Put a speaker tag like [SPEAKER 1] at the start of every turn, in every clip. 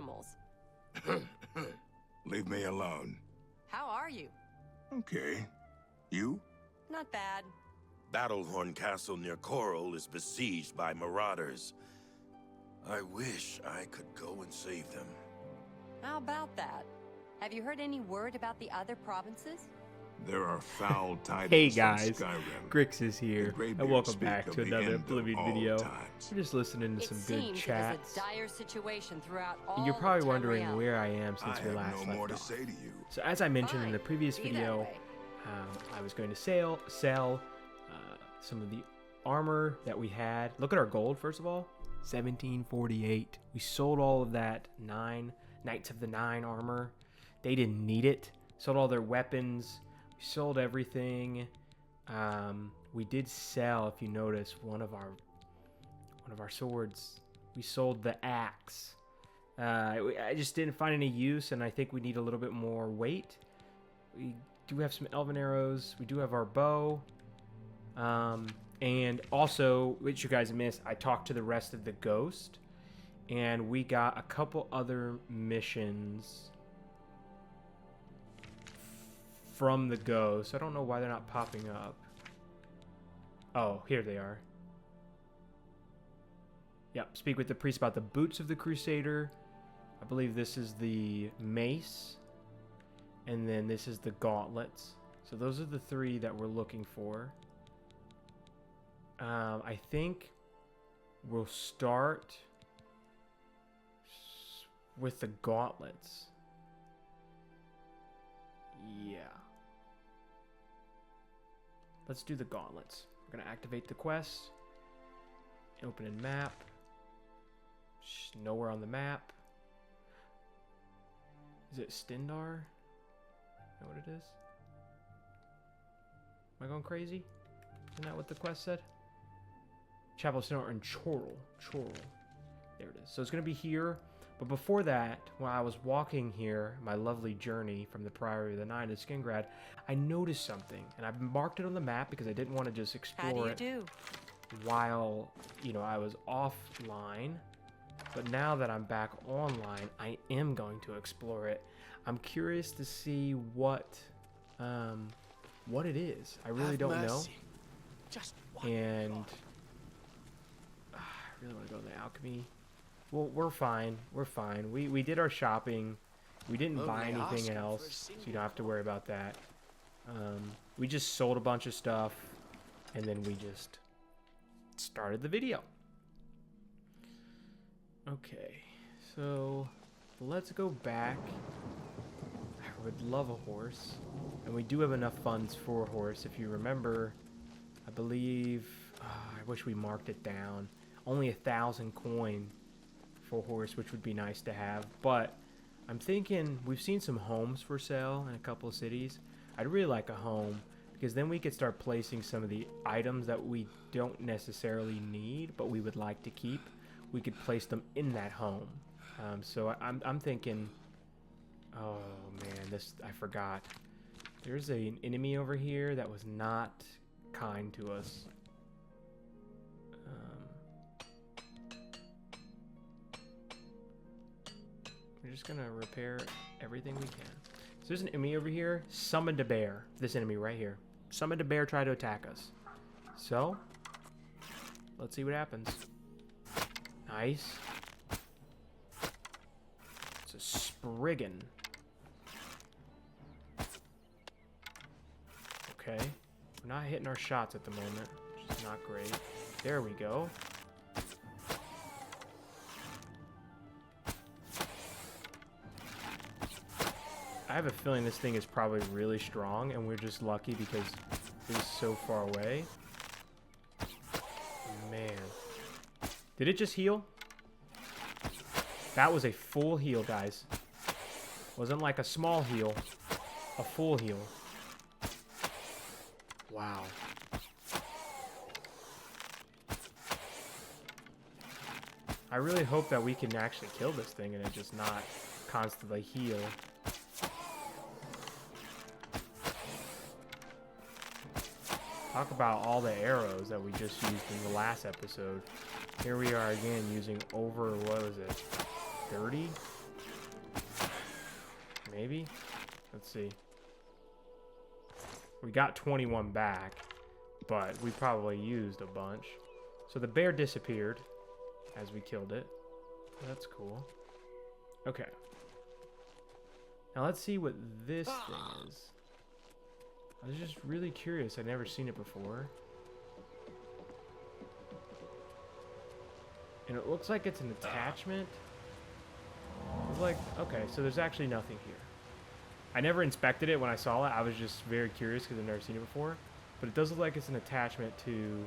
[SPEAKER 1] animals.
[SPEAKER 2] Leave me alone.
[SPEAKER 1] How are you?
[SPEAKER 2] Okay. You?
[SPEAKER 1] Not bad.
[SPEAKER 3] Battlehorn Castle near Coral is besieged by marauders. I wish I could go and save them.
[SPEAKER 1] How about that? Have you heard any word about the other provinces?
[SPEAKER 2] There are foul tidings
[SPEAKER 4] Hey
[SPEAKER 2] from
[SPEAKER 4] guys,
[SPEAKER 2] Skyrim.
[SPEAKER 4] Grix is
[SPEAKER 2] The
[SPEAKER 4] here,
[SPEAKER 2] Greybeards
[SPEAKER 4] and welcome
[SPEAKER 2] speak
[SPEAKER 4] back
[SPEAKER 2] of
[SPEAKER 4] to
[SPEAKER 2] the
[SPEAKER 4] another
[SPEAKER 2] end of
[SPEAKER 4] Oblivion
[SPEAKER 2] all
[SPEAKER 4] video.
[SPEAKER 2] times.
[SPEAKER 4] We're just listening to
[SPEAKER 1] It
[SPEAKER 4] some
[SPEAKER 1] seems
[SPEAKER 4] good
[SPEAKER 1] it
[SPEAKER 4] chats.
[SPEAKER 1] is a dire situation throughout all
[SPEAKER 4] And you're probably
[SPEAKER 1] of
[SPEAKER 4] wondering
[SPEAKER 1] Tamriel.
[SPEAKER 4] where I am since
[SPEAKER 2] I
[SPEAKER 4] we
[SPEAKER 2] have
[SPEAKER 4] last
[SPEAKER 2] no more
[SPEAKER 4] left
[SPEAKER 2] to
[SPEAKER 4] off.
[SPEAKER 2] say to you.
[SPEAKER 4] So as I mentioned in the
[SPEAKER 1] Fine,
[SPEAKER 4] previous
[SPEAKER 1] be that
[SPEAKER 4] video,
[SPEAKER 1] way.
[SPEAKER 4] I was going to sell some of the armor that we had. Look at our gold, first of all. 1748. We sold all of that 9 Knights of the Nine armor. They didn't need it. Sold all their weapons. We sold everything. We did sell, if you notice, one of our swords. We sold the axe. I just didn't find any use, and I think we need a little bit more weight. We do have some elven arrows. We do have our bow. And also, which you guys missed, I talked to the rest of the ghost, and we got a couple other missions from the ghost. I don't know why they're not popping up. Oh, here they are. Yep, speak with the priest about the boots of the crusader. I believe this is the mace. And then this is the gauntlets. So those are the 3 that we're looking for. I think we'll start with the gauntlets. Yeah. Let's do the gauntlets. We're going to activate the quest. Open in map. Nowhere on the map. Is it Stindar? Know what it is? Am I going crazy? Isn't that what the quest said? Chapel of Stindar in Chorrol. There it is. So it's going to be here. But before that, when I was walking here, my lovely journey from the Priory of the Nine to Skingrad, I noticed something. And I marked it on the map because I didn't want to just explore it while, I was offline. But now that I'm back online, I am going to explore it. I'm curious to see what it is. I really don't know. And I really want to go to the alchemy. Well, we're fine. We're fine. We did our shopping. We didn't buy anything else, so you don't have to worry about that. We just sold a bunch of stuff, and then we just started the video. Okay, so let's go back. I would love a horse, and we do have enough funds for a horse. If you remember, I believe, I wish we marked it down. Only 1,000 coin for a horse, which would be nice to have. But I'm thinking, we've seen some homes for sale in a couple of cities. I'd really like a home, because then we could start placing some of the items that we don't necessarily need, but we would like to keep. We could place them in that home. So I'm thinking, oh man, I forgot. There's an enemy over here that was not kind to us. We're just gonna repair everything we can. So there's an enemy over here. Summoned a bear. This enemy right here. Summoned a bear, try to attack us. So, let's see what happens. Nice. It's a Spriggan. Okay. We're not hitting our shots at the moment, which is not great. There we go. I have a feeling this thing is probably really strong, and we're just lucky because it's so far away. Man. Did it just heal? That was a full heal, guys. Wasn't like a small heal. A full heal. Wow. I really hope that we can actually kill this thing and it just not constantly heal. Talk about all the arrows that we just used in the last episode. Here we are again using over, what was it, 30? Maybe? Let's see. We got 21 back, but we probably used a bunch. So the bear disappeared as we killed it. That's cool. Okay. Now let's see what this thing is. I was just really curious. I'd never seen it before. And it looks like it's an attachment. It's like, okay, so there's actually nothing here. I never inspected it when I saw it. I was just very curious because I've never seen it before. But it does look like it's an attachment to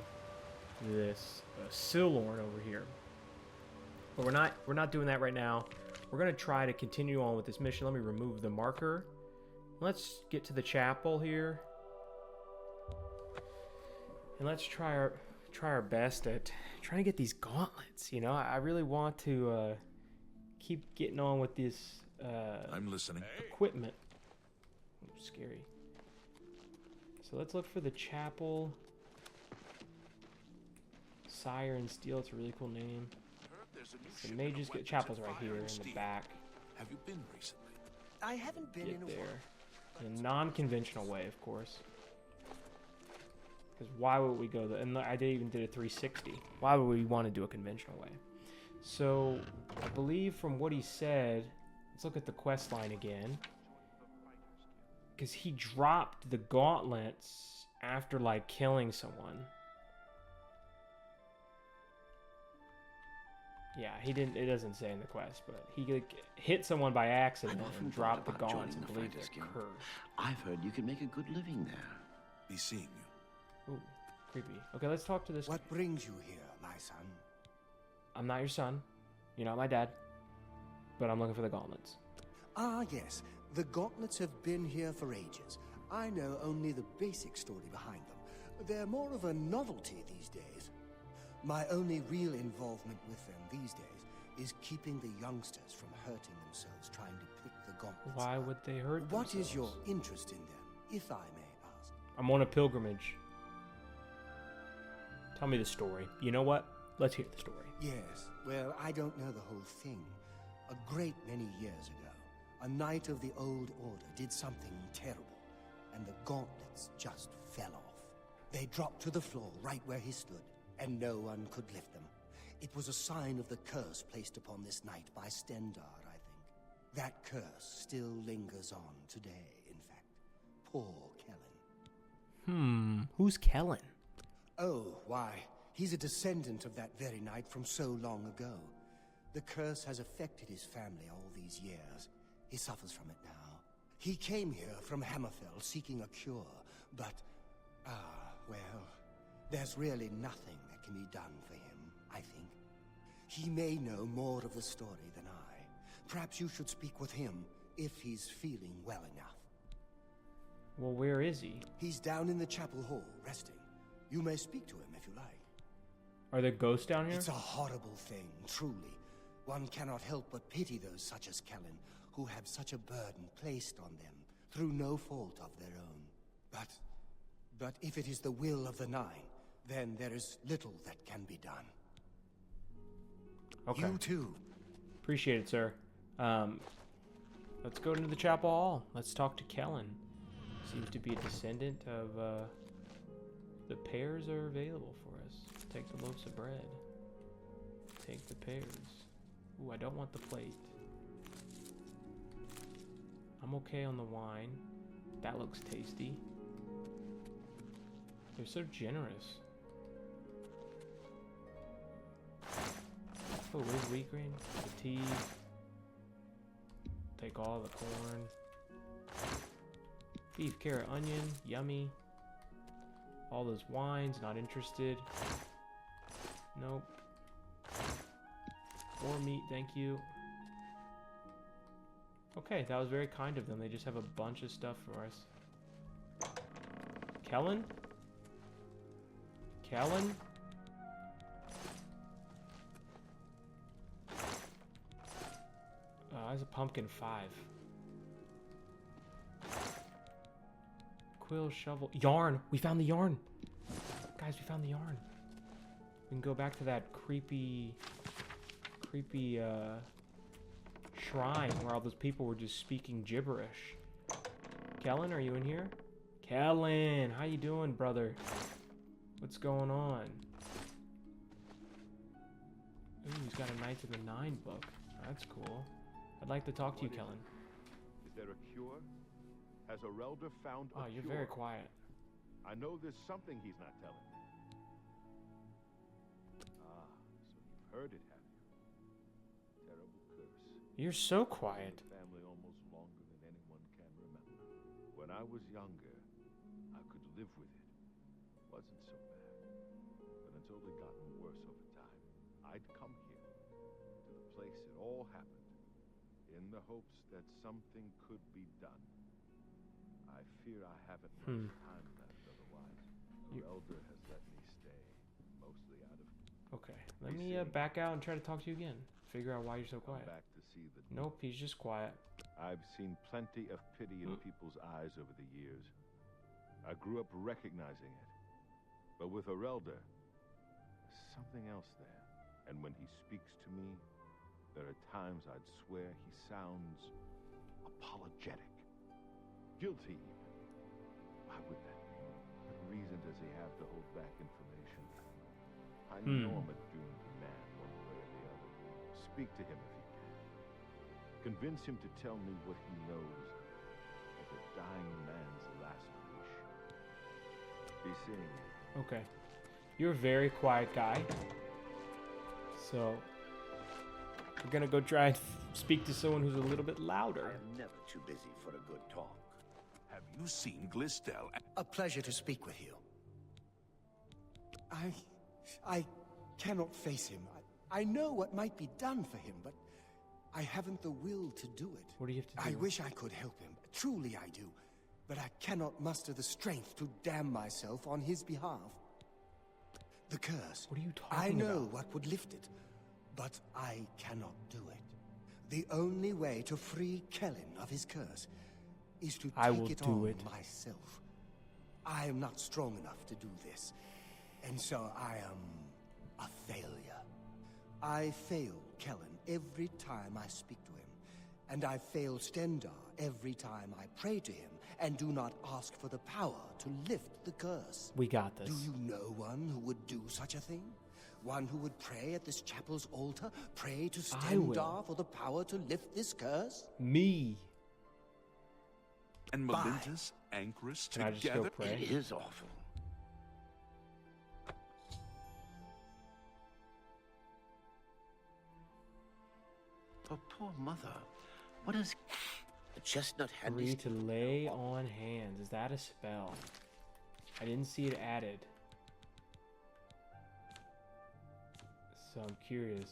[SPEAKER 4] this Silorn over here. But we're not doing that right now. We're going to try to continue on with this mission. Let me remove the marker. Let's get to the chapel here. And let's try our best at trying to get these gauntlets. You know, I really want to keep getting on with this
[SPEAKER 2] I'm listening.
[SPEAKER 4] equipment. Ooh, scary. So let's look for the chapel. Siren Steel, it's a really cool name. The mages get chapels right here in the back.
[SPEAKER 2] Have you been recently?
[SPEAKER 5] I haven't been in
[SPEAKER 4] Get
[SPEAKER 5] a
[SPEAKER 4] there.
[SPEAKER 5] while.
[SPEAKER 4] In a non-conventional way, of course. Because why would we go there? And I even did a 360. Why would we want to do a conventional way? So, I believe from what he said, let's look at the quest line again. Because he dropped the gauntlets after, like, killing someone. Yeah, he didn't. It doesn't say in the quest, but he like, hit someone by accident and dropped the gauntlets and believed it cursed.
[SPEAKER 5] I've heard you can make a good living there.
[SPEAKER 2] Be seeing you.
[SPEAKER 4] Ooh, creepy. Okay, let's talk to this guy.
[SPEAKER 6] What brings you here, my son?
[SPEAKER 4] I'm not your son. You're not my dad. But I'm looking for the gauntlets.
[SPEAKER 6] Ah, yes. The gauntlets have been here for ages. I know only the basic story behind them. They're more of a novelty these days. My only real involvement with them these days is keeping the youngsters from hurting themselves trying to pick the gauntlets.
[SPEAKER 4] Why would they hurt
[SPEAKER 6] What
[SPEAKER 4] themselves?
[SPEAKER 6] is your interest in them, if I may ask?
[SPEAKER 4] I'm on a pilgrimage. Tell me the story. You know what? Let's hear the story.
[SPEAKER 6] Yes, well, I don't know the whole thing. A great many years ago, a knight of the Old Order did something terrible, and the gauntlets just fell off. They dropped to the floor right where he stood, and no one could lift them. It was a sign of the curse placed upon this knight by Stendar, I think. That curse still lingers on today, in fact. Poor Kellen.
[SPEAKER 4] Who's Kellen?
[SPEAKER 6] Oh, why, he's a descendant of that very knight from so long ago. The curse has affected his family all these years. He suffers from it now. He came here from Hammerfell seeking a cure, but, well, there's really nothing that can be done for him, I think. He may know more of the story than I. Perhaps you should speak with him if he's feeling well enough.
[SPEAKER 4] Well, where is he?
[SPEAKER 6] He's down in the chapel hall, resting. You may speak to him if you like.
[SPEAKER 4] Are there ghosts down here?
[SPEAKER 6] It's a horrible thing, truly. One cannot help but pity those such as Kellen, who have such a burden placed on them through no fault of their own. But if it is the will of the Nine, then there is little that can be done.
[SPEAKER 4] Okay.
[SPEAKER 6] You too.
[SPEAKER 4] Appreciate it, sir. Let's go into the chapel hall. Let's talk to Kellen. Seems to be a descendant of, the pears are available for us. Take the loaves of bread. Take the pears. Ooh, I don't want the plate. I'm okay on the wine. That looks tasty. They're so generous. Oh, where's wheat grain? The tea. Take all the corn. Beef, carrot, onion. Yummy. All those wines. Not interested. Nope. More meat, thank you. Okay, that was very kind of them. They just have a bunch of stuff for us. Kellen? Kellen? That's a pumpkin 5. Quill, shovel, yarn. We found the yarn. Guys, we found the yarn. We can go back to that creepy shrine where all those people were just speaking gibberish. Kellen, are you in here? Kellen, how you doing, brother? What's going on? Ooh, he's got a Knights of the Nine book. That's cool. I'd like to talk to you, Kellen.
[SPEAKER 7] Is there a cure? Has Arelder found a
[SPEAKER 4] Oh, you're
[SPEAKER 7] cure?
[SPEAKER 4] very quiet.
[SPEAKER 7] I know there's something he's not telling me. Ah, so you've heard it, have you? Terrible curse.
[SPEAKER 4] You're so quiet.
[SPEAKER 7] Family almost longer than anyone can remember. When I was younger, I could live with it. Wasn't so bad. But until it gotten worse over time, I'd come here, to the place it all happened, in the hopes that something could be done. I fear I haven't much time left otherwise. Your elder has let me stay, mostly out of...
[SPEAKER 4] Okay, let me back out and try to talk to you again. Figure out why you're so quiet.
[SPEAKER 7] Back to see the...
[SPEAKER 4] Nope, he's just quiet.
[SPEAKER 7] I've seen plenty of pity in people's eyes over the years. I grew up recognizing it. But with Arelder, there's something else there. And when he speaks to me, there are times I'd swear he sounds apologetic. Guilty even. Why would that be? What reason does he have to hold back information? I know I'm a doomed man one way or the other. Speak to him if you can. Convince him to tell me what he knows of a dying man's last wish. Be seeing you.
[SPEAKER 4] Okay. You're a very quiet guy. So, we're gonna go try and speak to someone who's a little bit
[SPEAKER 5] I
[SPEAKER 4] louder.
[SPEAKER 5] am never too busy for a good talk.
[SPEAKER 2] Have you seen Glistel?
[SPEAKER 6] A pleasure to speak with you. I cannot face him. I know what might be done for him, but I haven't the will to do it.
[SPEAKER 4] What do you have to do?
[SPEAKER 6] I wish I could help him. Truly I do. But I cannot muster the strength to damn myself on his behalf. The curse.
[SPEAKER 4] What are you talking
[SPEAKER 6] I know
[SPEAKER 4] about?
[SPEAKER 6] what would lift it, but I cannot do it. The only way to free Kellen of his curse is to
[SPEAKER 4] I will
[SPEAKER 6] take it
[SPEAKER 4] do
[SPEAKER 6] on
[SPEAKER 4] it.
[SPEAKER 6] myself. I am not strong enough to do this, and so I am a failure. I fail Kellen every time I speak to him, and I fail Stendar every time I pray to him and do not ask for the power to lift the curse.
[SPEAKER 4] We got this.
[SPEAKER 6] Do you know one who would do such a thing? One who would pray at this chapel's altar, pray to
[SPEAKER 4] I will.
[SPEAKER 6] Stendar for the power to lift this curse?
[SPEAKER 4] Me.
[SPEAKER 2] And
[SPEAKER 6] Bye.
[SPEAKER 2] Melintus, Anchorus
[SPEAKER 4] Can I just go
[SPEAKER 2] together?
[SPEAKER 4] pray?
[SPEAKER 5] It is awful. Oh, poor mother. What is... A chestnut handy...
[SPEAKER 4] Free to lay on hands. Is that a spell? I didn't see it added. So I'm curious.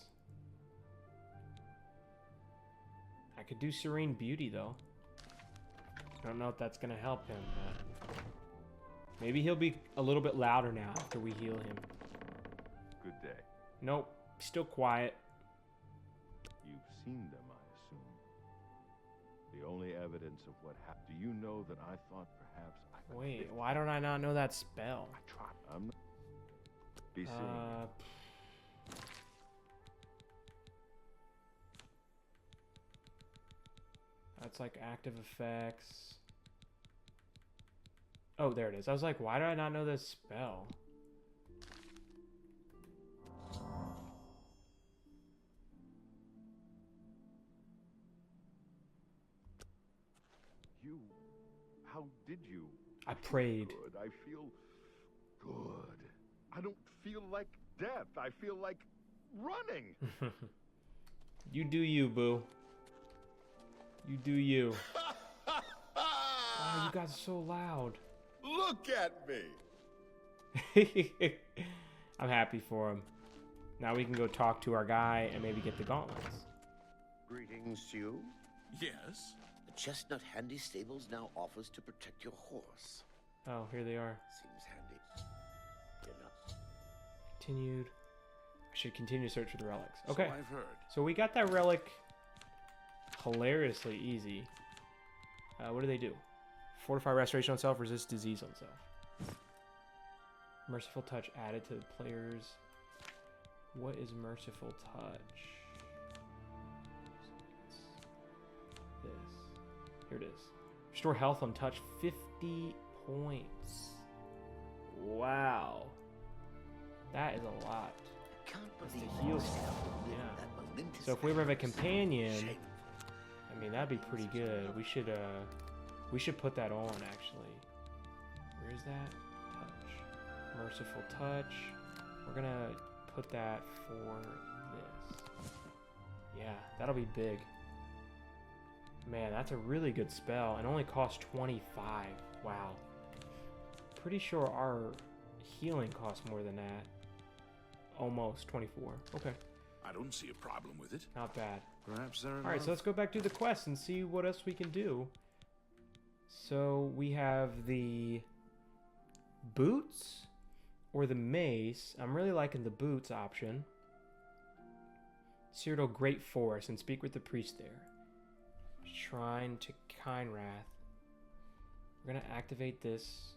[SPEAKER 4] I could do Serene Beauty though. I don't know if that's gonna help him, but maybe he'll be a little bit louder now after we heal him.
[SPEAKER 7] Good day.
[SPEAKER 4] Nope, still quiet.
[SPEAKER 7] You've seen them, I assume. The only evidence of what happened. Do you know that I thought perhaps I could
[SPEAKER 4] Wait,
[SPEAKER 7] lift
[SPEAKER 4] why don't I not know that spell?
[SPEAKER 7] I tried. I'm not... Be seeing you.
[SPEAKER 4] That's like active effects. Oh, there it is. I was like, why do I not know this spell?
[SPEAKER 7] You... How did you?
[SPEAKER 4] I prayed.
[SPEAKER 7] Good. I feel good. I don't feel like death. I feel like running.
[SPEAKER 4] You do you, boo. You do you. Oh, you got so loud.
[SPEAKER 3] Look at me!
[SPEAKER 4] I'm happy for him. Now we can go talk to our guy and maybe get the gauntlets.
[SPEAKER 5] Greetings to you.
[SPEAKER 2] Yes.
[SPEAKER 5] The chestnut handy stables now offers to protect your horse.
[SPEAKER 4] Oh, here they are.
[SPEAKER 5] Seems handy. Enough.
[SPEAKER 4] Continued. I should continue to search for the relics.
[SPEAKER 2] So
[SPEAKER 4] Okay.
[SPEAKER 2] I've heard.
[SPEAKER 4] So we got that relic hilariously easy. What do they do? Fortify restoration on self, resist disease on self. Merciful touch added to the players. What is merciful touch? it is. Restore health untouched, 50 points. Wow. That is a lot.
[SPEAKER 5] Can't
[SPEAKER 4] That's
[SPEAKER 5] believe
[SPEAKER 4] the heal
[SPEAKER 5] you
[SPEAKER 4] stuff.
[SPEAKER 5] still live
[SPEAKER 4] Yeah.
[SPEAKER 5] that momentous
[SPEAKER 4] So if we ever have a companion,
[SPEAKER 5] Shame.
[SPEAKER 4] I mean, that'd be pretty good. We should put that on, actually. Where's that? Touch. Merciful touch. We're gonna put that for this. Yeah, that'll be big. Man, that's a really good spell, and only costs 25. Wow. Pretty sure our healing costs more than that. Almost 24. Okay,
[SPEAKER 2] I don't see a problem with it.
[SPEAKER 4] not bad.
[SPEAKER 2] Perhaps there are
[SPEAKER 4] Alright, so let's go back to the quest and see what else we can do. So we have the boots or the mace. I'm really liking the boots option. Cyrodiil Great Forest and speak with the priest there. Shrine to Kinrath. We're gonna activate this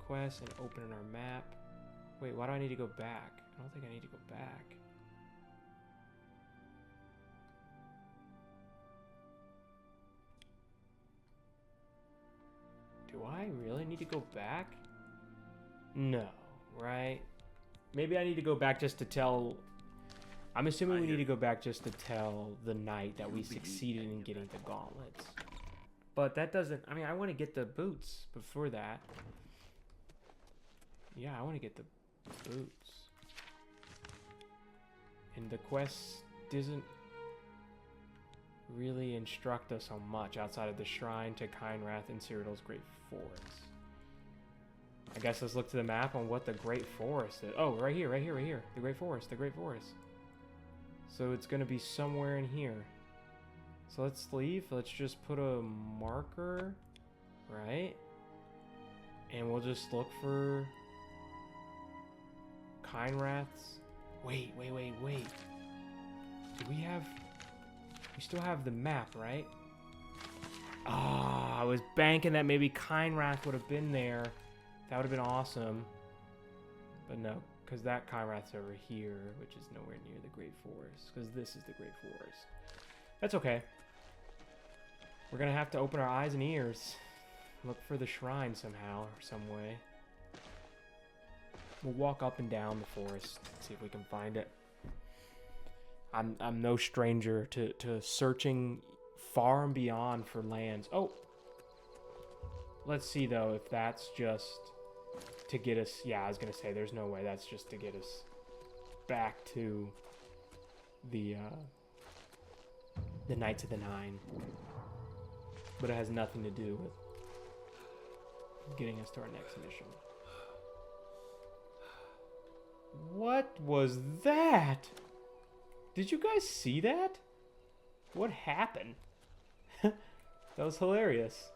[SPEAKER 4] quest and open in our map. Wait, why do I need to go back? I don't think I need to go back. Do I really need to go back? No, right? Maybe I need to go back just to tell... I'm assuming we need to go back just to tell the knight that we succeeded in getting the gauntlets. But that doesn't... I mean, I want to get the boots before that. Yeah, I want to get the boots. And the quest doesn't really instruct us on much outside of the Shrine to Kinrath and Cyrodiil's Great Forest. I guess let's look to the map on what the Great Forest is. Oh, right here, right here, right here. The Great Forest, the Great Forest. So it's going to be somewhere in here. So let's leave. Let's just put a marker, right? And we'll just look for Kinrath's. Wait. Do we have... We still have the map, right? Ah, I was banking that maybe Kinrath would have been there. That would have been awesome. But no, because that Kinrath's over here, which is nowhere near the Great Forest. Because this is the Great Forest. That's okay. We're going to have to open our eyes and ears. Look for the shrine somehow, or some way. We'll walk up and down the forest, see if we can find it. I'm no stranger to searching far and beyond for lands. Oh! Let's see, though, if that's just to get us... Yeah, I was going to say, there's no way. That's just to get us back to the Knights of the Nine. But it has nothing to do with getting us to our next mission. What was that? Did you guys see that? What happened? That was hilarious.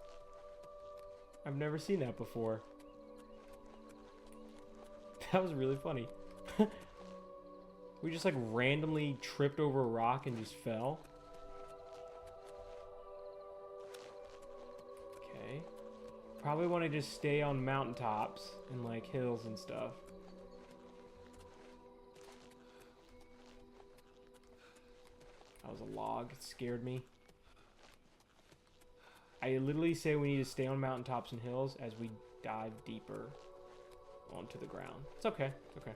[SPEAKER 4] I've never seen that before. That was really funny. We just like randomly tripped over a rock and just fell. Okay. Probably want to just stay on mountaintops and like hills and stuff. That was a log. It scared me. I literally say we need to stay on mountaintops and hills as we dive deeper onto the ground. It's okay. It's okay.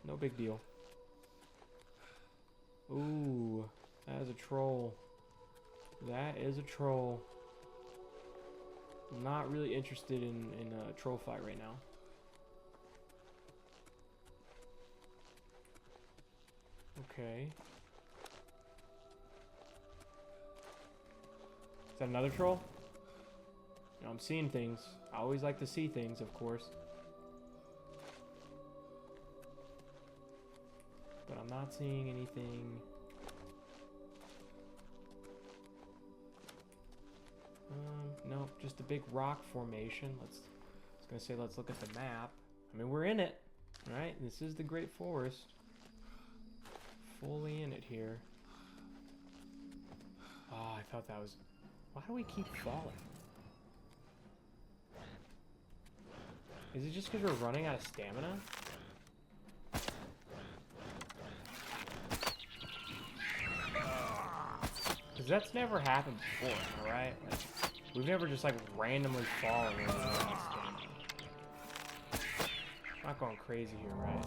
[SPEAKER 4] No big deal. Ooh, that is a troll. That is a troll. I'm not really interested in a troll fight right now. Okay. Is that another troll? No, I'm seeing things. I always like to see things, of course. But I'm not seeing anything. No, just a big rock formation. I was gonna say, let's look at the map. I mean, we're in it, right? This is the Great Forest. Fully in it here. Oh, I thought that was... Why do we keep falling? Is it just because we're running out of stamina? Because Because that's never happened before, alright? Like, we've never just, like, randomly fallen in this game. Not going crazy here, right?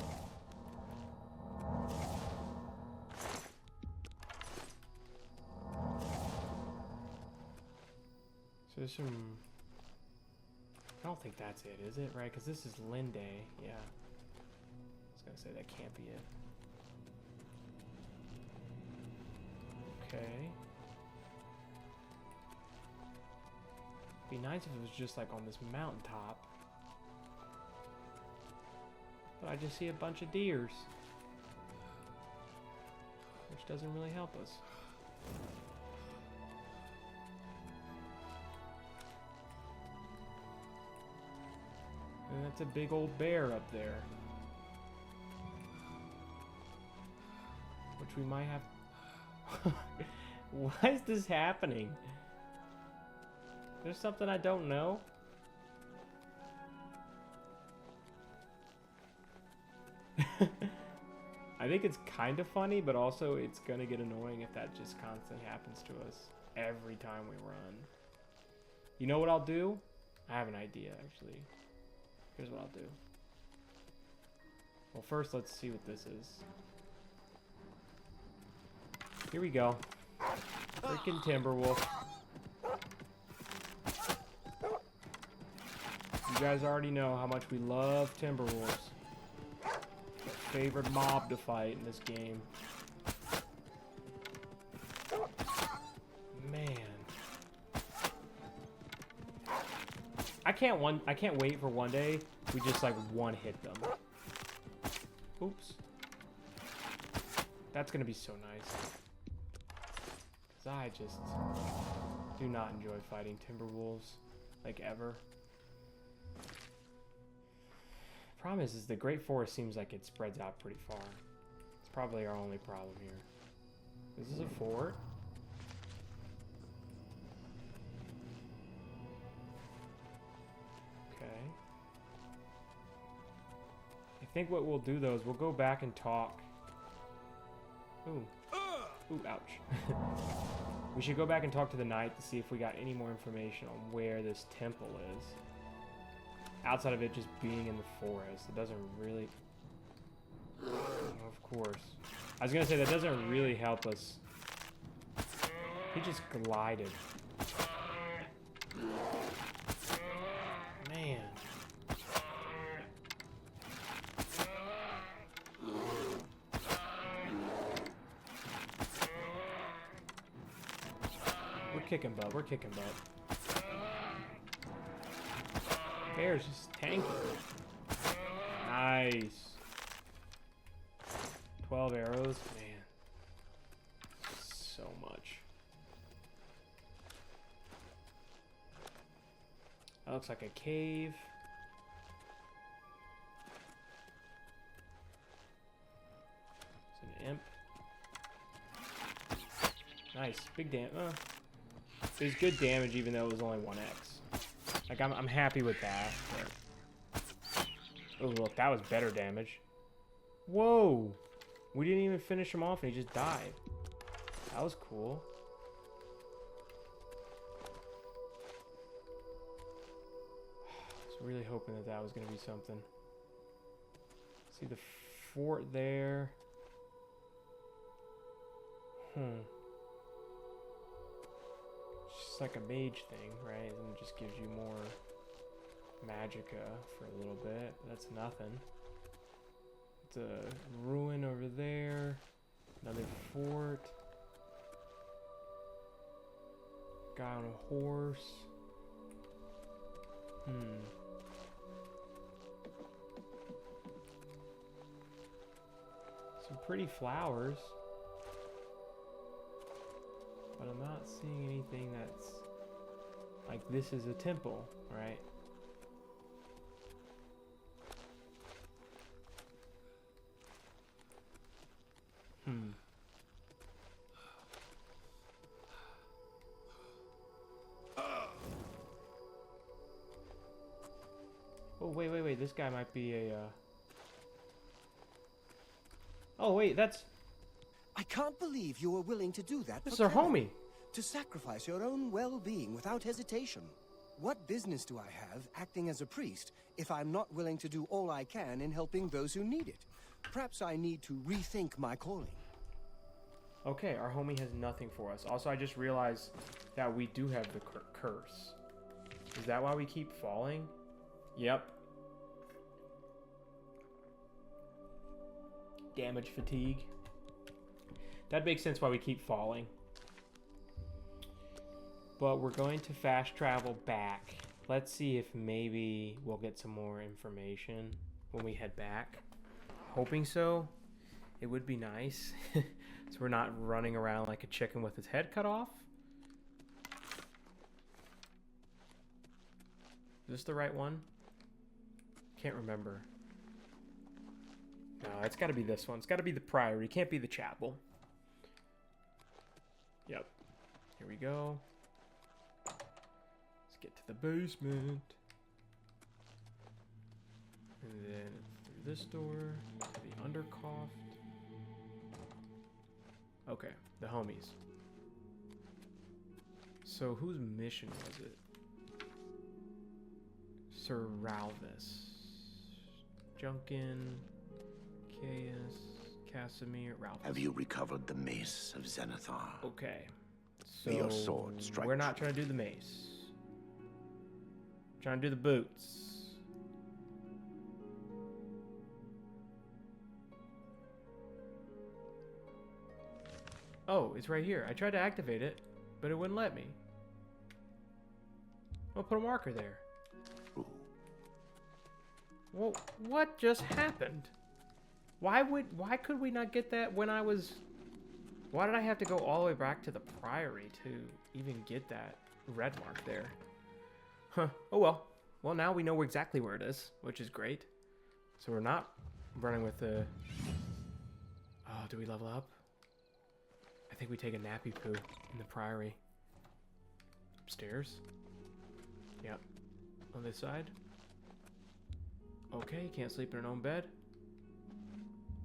[SPEAKER 4] So there's some... I don't think that's it, is it? Right? Because this is Linde. Yeah. I was going to say that can't be it. Okay. Be nice if it was just like on this mountaintop. But I just see a bunch of deers. Which doesn't really help us. And that's a big old bear up there. Which we might have... Why is this happening? There's something I don't know. I think it's kind of funny, but also it's gonna get annoying if that just constantly happens to us every time we run. You know what I'll do? I have an idea, actually. Here's what I'll do. Well, first, let's see what this is. Here we go. Freaking Timberwolf. You guys already know how much we love Timberwolves. Our favorite mob to fight in this game. Man. I can't wait for one day we just like one hit them. Oops. That's gonna be so nice. Cause I just do not enjoy fighting Timberwolves, like ever. Problem is the Great Forest seems like it spreads out pretty far. It's probably our only problem here. This is a fort. Okay. I think what we'll do though is we'll go back and talk. Ooh. Ooh, ouch. We should go back and talk to the knight to see if we got any more information on where this temple is. Outside of it just being in the forest. It doesn't really... Of course. I was gonna say, that doesn't really help us. He just glided. Man. We're kicking butt. We're kicking butt. Bear's just tanky. Nice. 12 arrows. Man. So much. That looks like a cave. It's an imp. Nice. Big damage. It was good damage even though it was only 1x. Like, I'm happy with that. But... Oh, look, that was better damage. Whoa! We didn't even finish him off and he just died. That was cool. I was really hoping that that was going to be something. See the fort there. It's like a mage thing, right? And it just gives you more magicka for a little bit. That's nothing. It's a ruin over there. Another fort. Guy on a horse. Some pretty flowers. But I'm not seeing anything that's like this is a temple, right? Oh, wait. This guy might be a, Oh, wait, that's...
[SPEAKER 6] I can't believe you were willing to do that.
[SPEAKER 4] This is
[SPEAKER 6] for
[SPEAKER 4] our
[SPEAKER 6] Karen.
[SPEAKER 4] homie.
[SPEAKER 6] To sacrifice your own well-being without hesitation. What business do I have acting as a priest if I'm not willing to do all I can in helping those who need it? Perhaps I need to rethink my calling.
[SPEAKER 4] Okay, our homie has nothing for us. Also, I just realized that we do have the curse. Is that why we keep falling? Yep. Damage fatigue. That makes sense why we keep falling. But we're going to fast travel back. Let's see if maybe we'll get some more information when we head back. Hoping so. It would be nice. So we're not running around like a chicken with its head cut off. Is this the right one? Can't remember. No, it's got to be this one. It's got to be the priory. It can't be the chapel. Yep. Here we go. Let's get to the basement. And then through this door to the undercoft. Okay, the homies. So whose mission was it? Sir Ralvis. Junkin, Caius, Casimir, Ralvis.
[SPEAKER 5] Have you recovered the mace of Zenithar?
[SPEAKER 4] Okay. So
[SPEAKER 5] May your sword strike
[SPEAKER 4] we're not
[SPEAKER 5] true.
[SPEAKER 4] trying to do the mace. Trying to do the boots. Oh, it's right here. I tried to activate it, but it wouldn't let me. I'll put a marker there. Well, what just happened? Why could we not get that when I was... Why did I have to go all the way back to the priory to even get that red mark there? Huh. Oh well. Well, now we know exactly where it is, which is great. So we're not running with the... Oh, do we level up? I think we take a nappy poo in the priory. Upstairs? Yep. On this side? Okay, can't sleep in her own bed.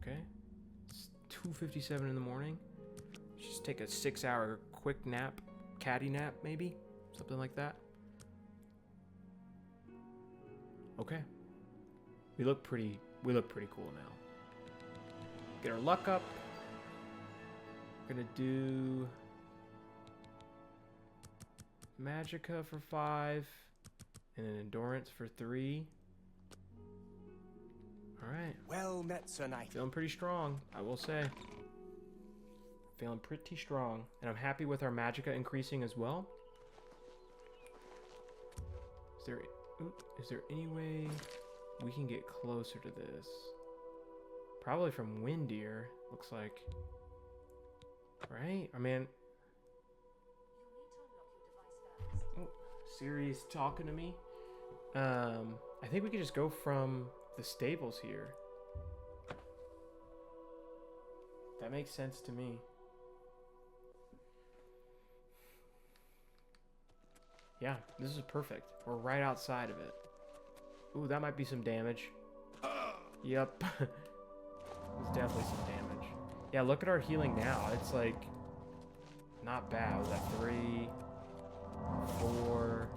[SPEAKER 4] Okay. It's 2:57 in the morning. Just take a 6-hour quick nap. Caddy nap, maybe? Something like that. Okay. We look pretty cool now. Get our luck up. We're gonna do Magicka for 5 and an Endurance for 3. Alright.
[SPEAKER 6] Well met, Sir Knight.
[SPEAKER 4] Feeling pretty strong, I will say. Feeling pretty strong. And I'm happy with our Magicka increasing as well. Is there any way we can get closer to this? Probably from Windier, looks like. Right? I mean... Oh, Siri's talking to me. I think we could just go from the stables here. That makes sense to me. Yeah, this is perfect. We're right outside of it. Ooh, that might be some damage. Yep. There's definitely some damage. Yeah, look at our healing now. It's like not bad. Was that 3, 4,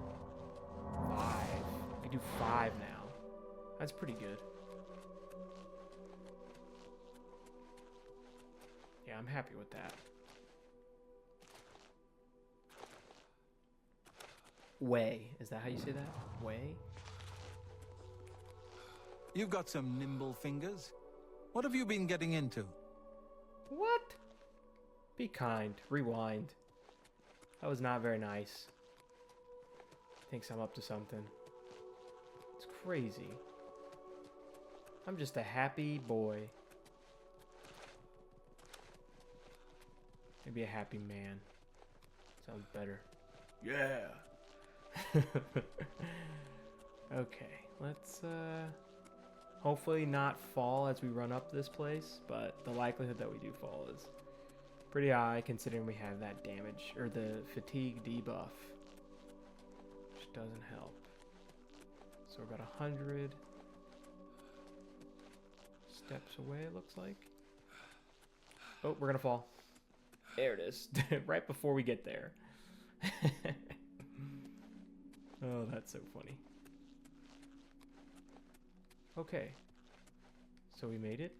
[SPEAKER 4] 5? We can do 5 now. That's pretty good. Yeah, I'm happy with that. Way. Is that how you say that? Way?
[SPEAKER 8] You've got some nimble fingers. What have you been getting into?
[SPEAKER 4] What? Be kind. Rewind. That was not very nice. Thinks I'm up to something. It's crazy. I'm just a happy boy. Maybe a happy man. Sounds better. Yeah. Okay, let's hopefully not fall as we run up this place, but the likelihood that we do fall is pretty high considering we have that damage or the fatigue debuff, which doesn't help. So we're about 100 steps away, it looks like. Oh, we're gonna fall. There it is. Right before we get there. Oh, that's so funny. Okay. So we made it.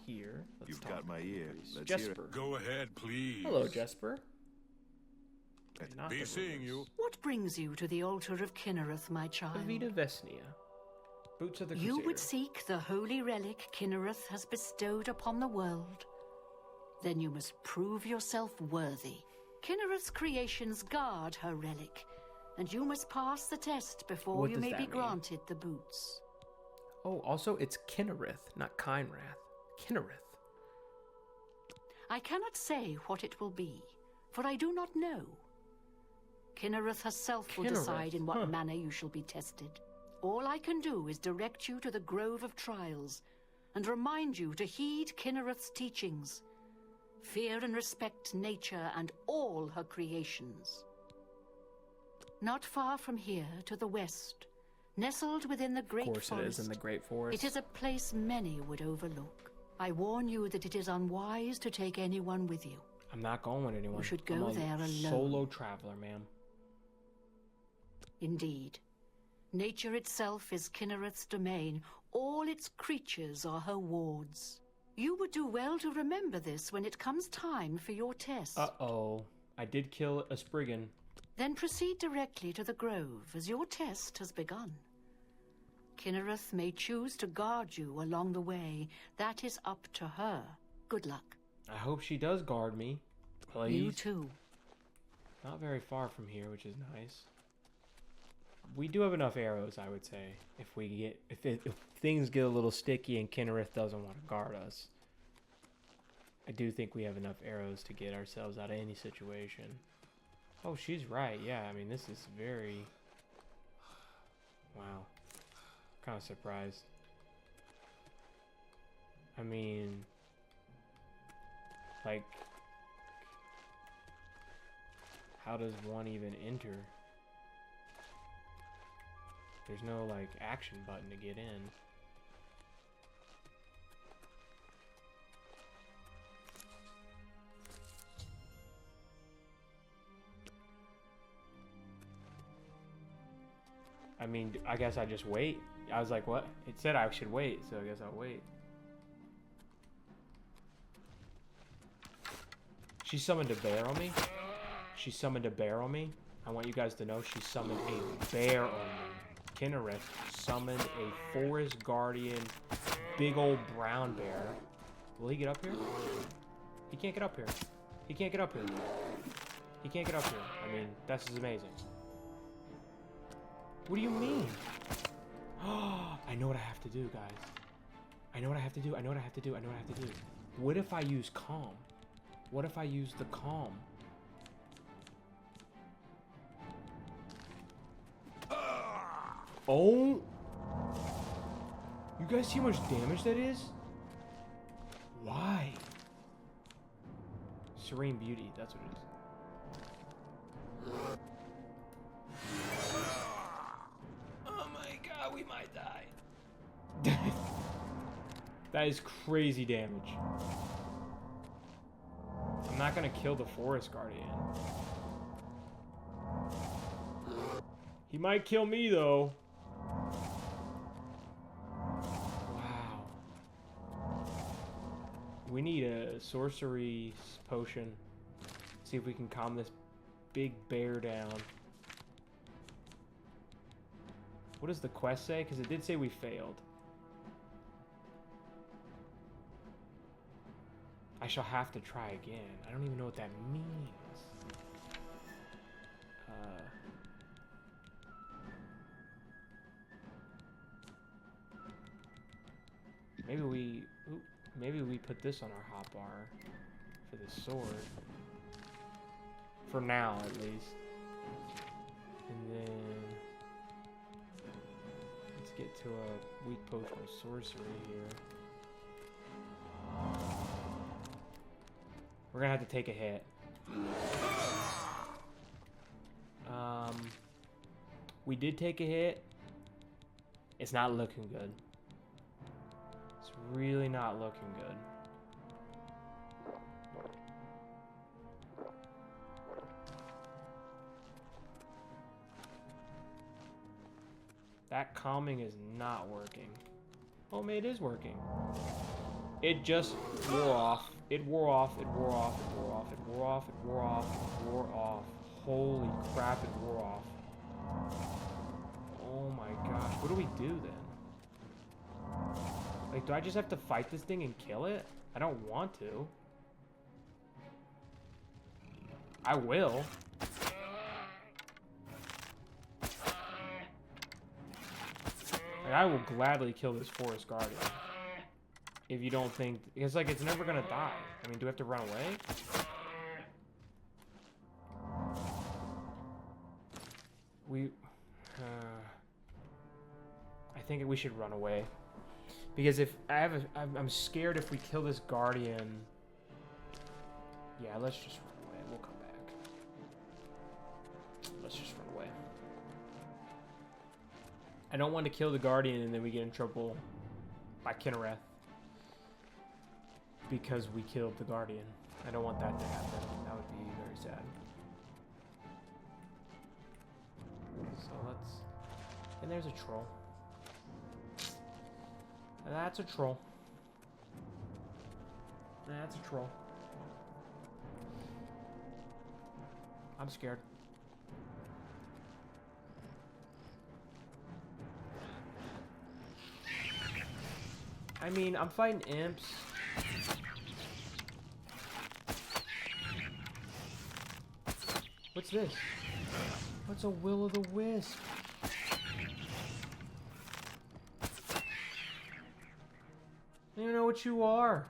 [SPEAKER 4] Here. Let's
[SPEAKER 7] You've
[SPEAKER 4] talk
[SPEAKER 7] got my ear.
[SPEAKER 4] please.
[SPEAKER 7] Let's hear it.
[SPEAKER 4] Jesper.
[SPEAKER 2] Go ahead, please.
[SPEAKER 4] Hello, Jesper. Not
[SPEAKER 2] Be
[SPEAKER 4] the
[SPEAKER 2] seeing
[SPEAKER 4] rumors.
[SPEAKER 2] you.
[SPEAKER 9] What brings you to the altar of Kinnereth, my child?
[SPEAKER 4] Avita Vesnia. Boots of the
[SPEAKER 9] You
[SPEAKER 4] Crusader.
[SPEAKER 9] would seek the holy relic Kinnereth has bestowed upon the world. Then you must prove yourself worthy. Kinnereth's creations guard her relic, and you must pass the test before
[SPEAKER 4] What
[SPEAKER 9] you
[SPEAKER 4] does
[SPEAKER 9] may
[SPEAKER 4] that
[SPEAKER 9] be
[SPEAKER 4] mean?
[SPEAKER 9] granted the boots.
[SPEAKER 4] Oh, also it's Kinnereth, not Kinrath. Kinnereth.
[SPEAKER 9] I cannot say what it will be, for I do not know. Kinnereth herself will
[SPEAKER 4] Kinnereth,
[SPEAKER 9] decide in what
[SPEAKER 4] huh.
[SPEAKER 9] manner you shall be tested. All I can do is direct you to the Grove of Trials, and remind you to heed Kinnereth's teachings. Fear and respect nature and all her creations. Not far from here, to the west, nestled within the Great
[SPEAKER 4] Of course
[SPEAKER 9] Forest,
[SPEAKER 4] it is in the Great Forest.
[SPEAKER 9] it is a place many would overlook. I warn you that it is unwise to take anyone with you.
[SPEAKER 4] I'm not going with anyone.
[SPEAKER 9] You should
[SPEAKER 4] I'm
[SPEAKER 9] go
[SPEAKER 4] a
[SPEAKER 9] there alone.
[SPEAKER 4] Solo traveler, ma'am.
[SPEAKER 9] Indeed. Nature itself is Kinnereth's domain. All its creatures are her wards. You would do well to remember this when it comes time for your test.
[SPEAKER 4] Uh-oh. I did kill a Spriggan.
[SPEAKER 9] Then proceed directly to the grove, as your test has begun. Kinnereth may choose to guard you along the way. That is up to her. Good luck.
[SPEAKER 4] I hope she does guard me. Please.
[SPEAKER 9] You too.
[SPEAKER 4] Not very far from here, which is nice. We do have enough arrows, I would say. If things get a little sticky and Kinnereth doesn't want to guard us. I do think we have enough arrows to get ourselves out of any situation. Oh, she's right. Yeah, I mean, this is very... Wow. Kind of surprised. I mean... Like... How does one even enter? There's no, like, action button to get in. I mean, I guess I just wait. I was like, what? It said I should wait, so I guess I'll wait. She summoned a bear on me. She summoned a bear on me. I want you guys to know she summoned a bear on me. Kinnereth summoned a forest guardian, big old brown bear. Will he get up here? He can't get up here. He can't get up here. He can't get up here. I mean, this is amazing. What do you mean? Oh, I know what I have to do, guys. I know what I have to do. I know what I have to do. I know what I have to do. What if I use calm? What if I use the calm? Oh! You guys see how much damage that is? Why? Serene Beauty, that's what it is. Oh my god, we might die. That is crazy damage. I'm not gonna kill the Forest Guardian. He might kill me though. Wow. We need a sorcery potion. See if we can calm this big bear down. What does the quest say? Because it did say we failed. I shall have to try again. I don't even know what that means. Maybe we put this on our hotbar for the sword. For now, at least. And then let's get to a weak potion of sorcery here. We're gonna have to take a hit. We did take a hit. It's not looking good. It's really not looking good. That calming is not working. Oh, man, it is working. It just wore off. It wore off. It wore off. It wore off. It wore off. It wore off. It wore off. Holy crap, it wore off. Oh my gosh. What do we do then? Like, do I just have to fight this thing and kill it? I don't want to. I will. Like, I will gladly kill this forest guardian. If you don't think... It's like, it's never gonna die. I mean, do we have to run away? I think we should run away. Because if I'm scared if we kill this guardian... Yeah, let's just run away. We'll come back. Let's just run away. I don't want to kill the guardian and then we get in trouble by Kinnereth. Because we killed the guardian. I don't want that to happen. That would be very sad. So let's... And there's a troll. And that's a troll. That's a troll. I'm scared. I mean, I'm fighting imps. What's this? What's a will-o'-the-wisp? I don't even know what you are.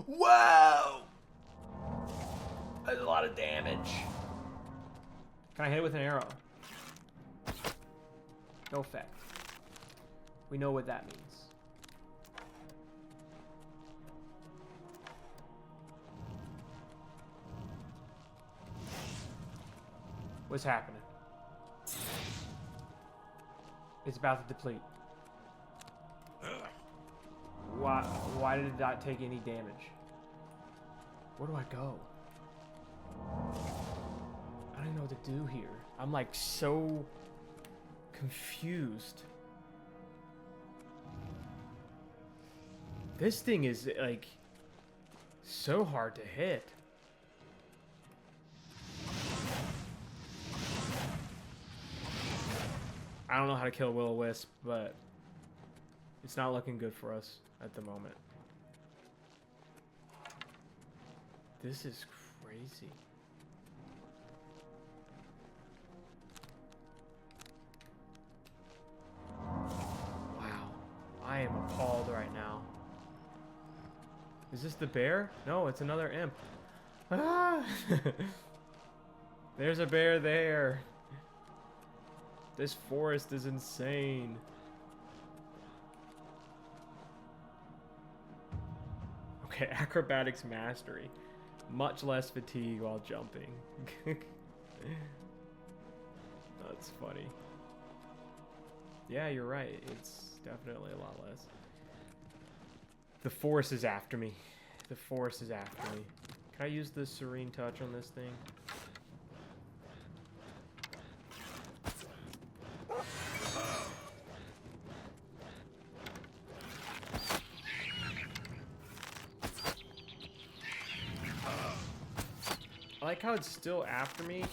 [SPEAKER 4] Whoa! That's a lot of damage. Can I hit it with an arrow? No effect. We know what that means. What's happening? It's about to deplete. Why did it not take any damage? Where do I go? I don't know what to do here. I'm like so confused. This thing is like so hard to hit. I don't know how to kill a will-o'-wisp, but it's not looking good for us at the moment. This is crazy. Wow. I am appalled right now. Is this the bear? No, it's another imp. Ah! There's a bear there. This forest is insane. Okay, acrobatics mastery. Much less fatigue while jumping. That's funny. Yeah, you're right. It's definitely a lot less. The forest is after me. The forest is after me. Can I use the serene touch on this thing? I like how it's still after me,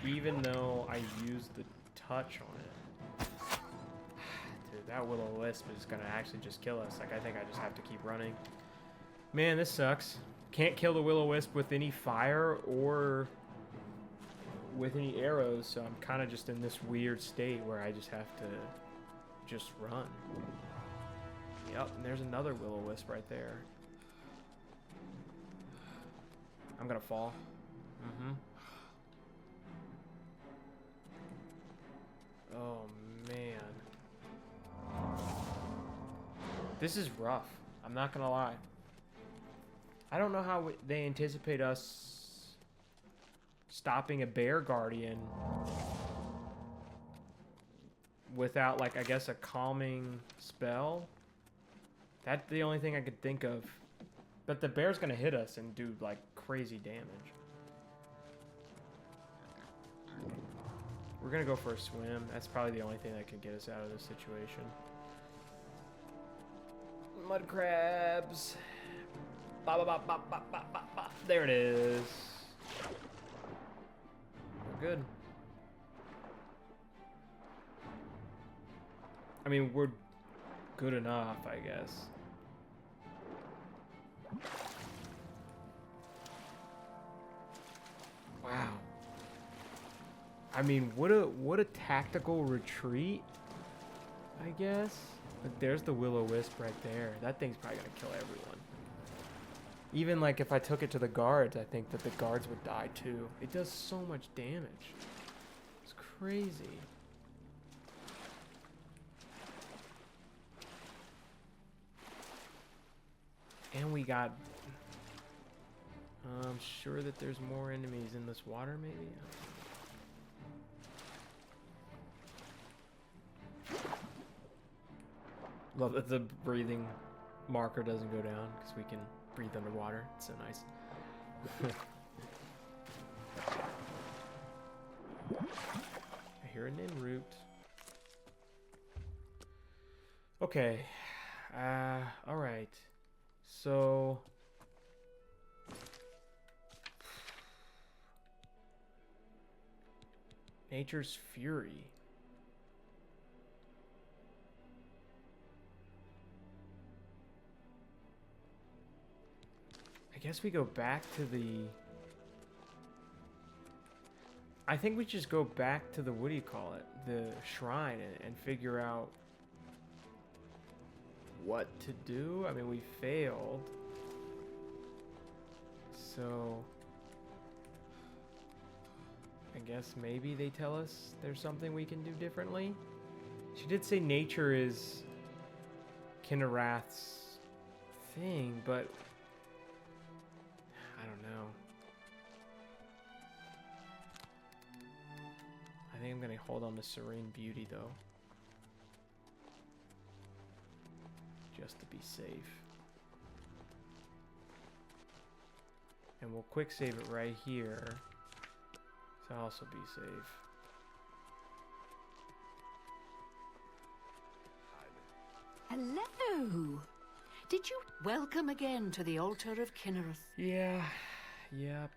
[SPEAKER 4] even though I used the touch on it. Dude, that will-o'-wisp is gonna actually just kill us. Like, I think I just have to keep running. Man, this sucks. Can't kill the will-o'-wisp with any fire or with any arrows, so I'm kind of just in this weird state where I just have to just run. Yep, and there's another will-o'-wisp right there. I'm gonna fall. Oh, man. This is rough. I'm not gonna lie. I don't know how they anticipate us stopping a bear guardian without, like, I guess a calming spell. That's the only thing I could think of. But the bear's gonna hit us and do, like, crazy damage. We're gonna go for a swim. That's probably the only thing that can get us out of this situation. Mud crabs. Ba, ba, ba, ba, ba, ba, ba, ba. There it is. We're good. I mean, we're good enough, I guess. Wow. I mean, what a tactical retreat, I guess. But there's the will-o-wisp right there. That thing's probably gonna kill everyone. Even like if I took it to the guards, I think that the guards would die too. It does so much damage. It's crazy. And we got... I'm sure that there's more enemies in this water, maybe? Love that the breathing marker doesn't go down, because we can breathe underwater. It's so nice. I hear a Nimroot. Okay. Alright. So... Nature's Fury. I guess we go back to the... I think we just go back to the, what do you call it? The shrine and figure out what to do. I mean, we failed. So... I guess maybe they tell us there's something we can do differently. She did say nature is Kinarath's thing, but I don't know. I think I'm gonna hold on to Serene Beauty though. Just to be safe. And we'll quick save it right here. To also be safe.
[SPEAKER 9] Hello! Did you welcome again to the altar of Kinnereth?
[SPEAKER 4] Yeah, yep.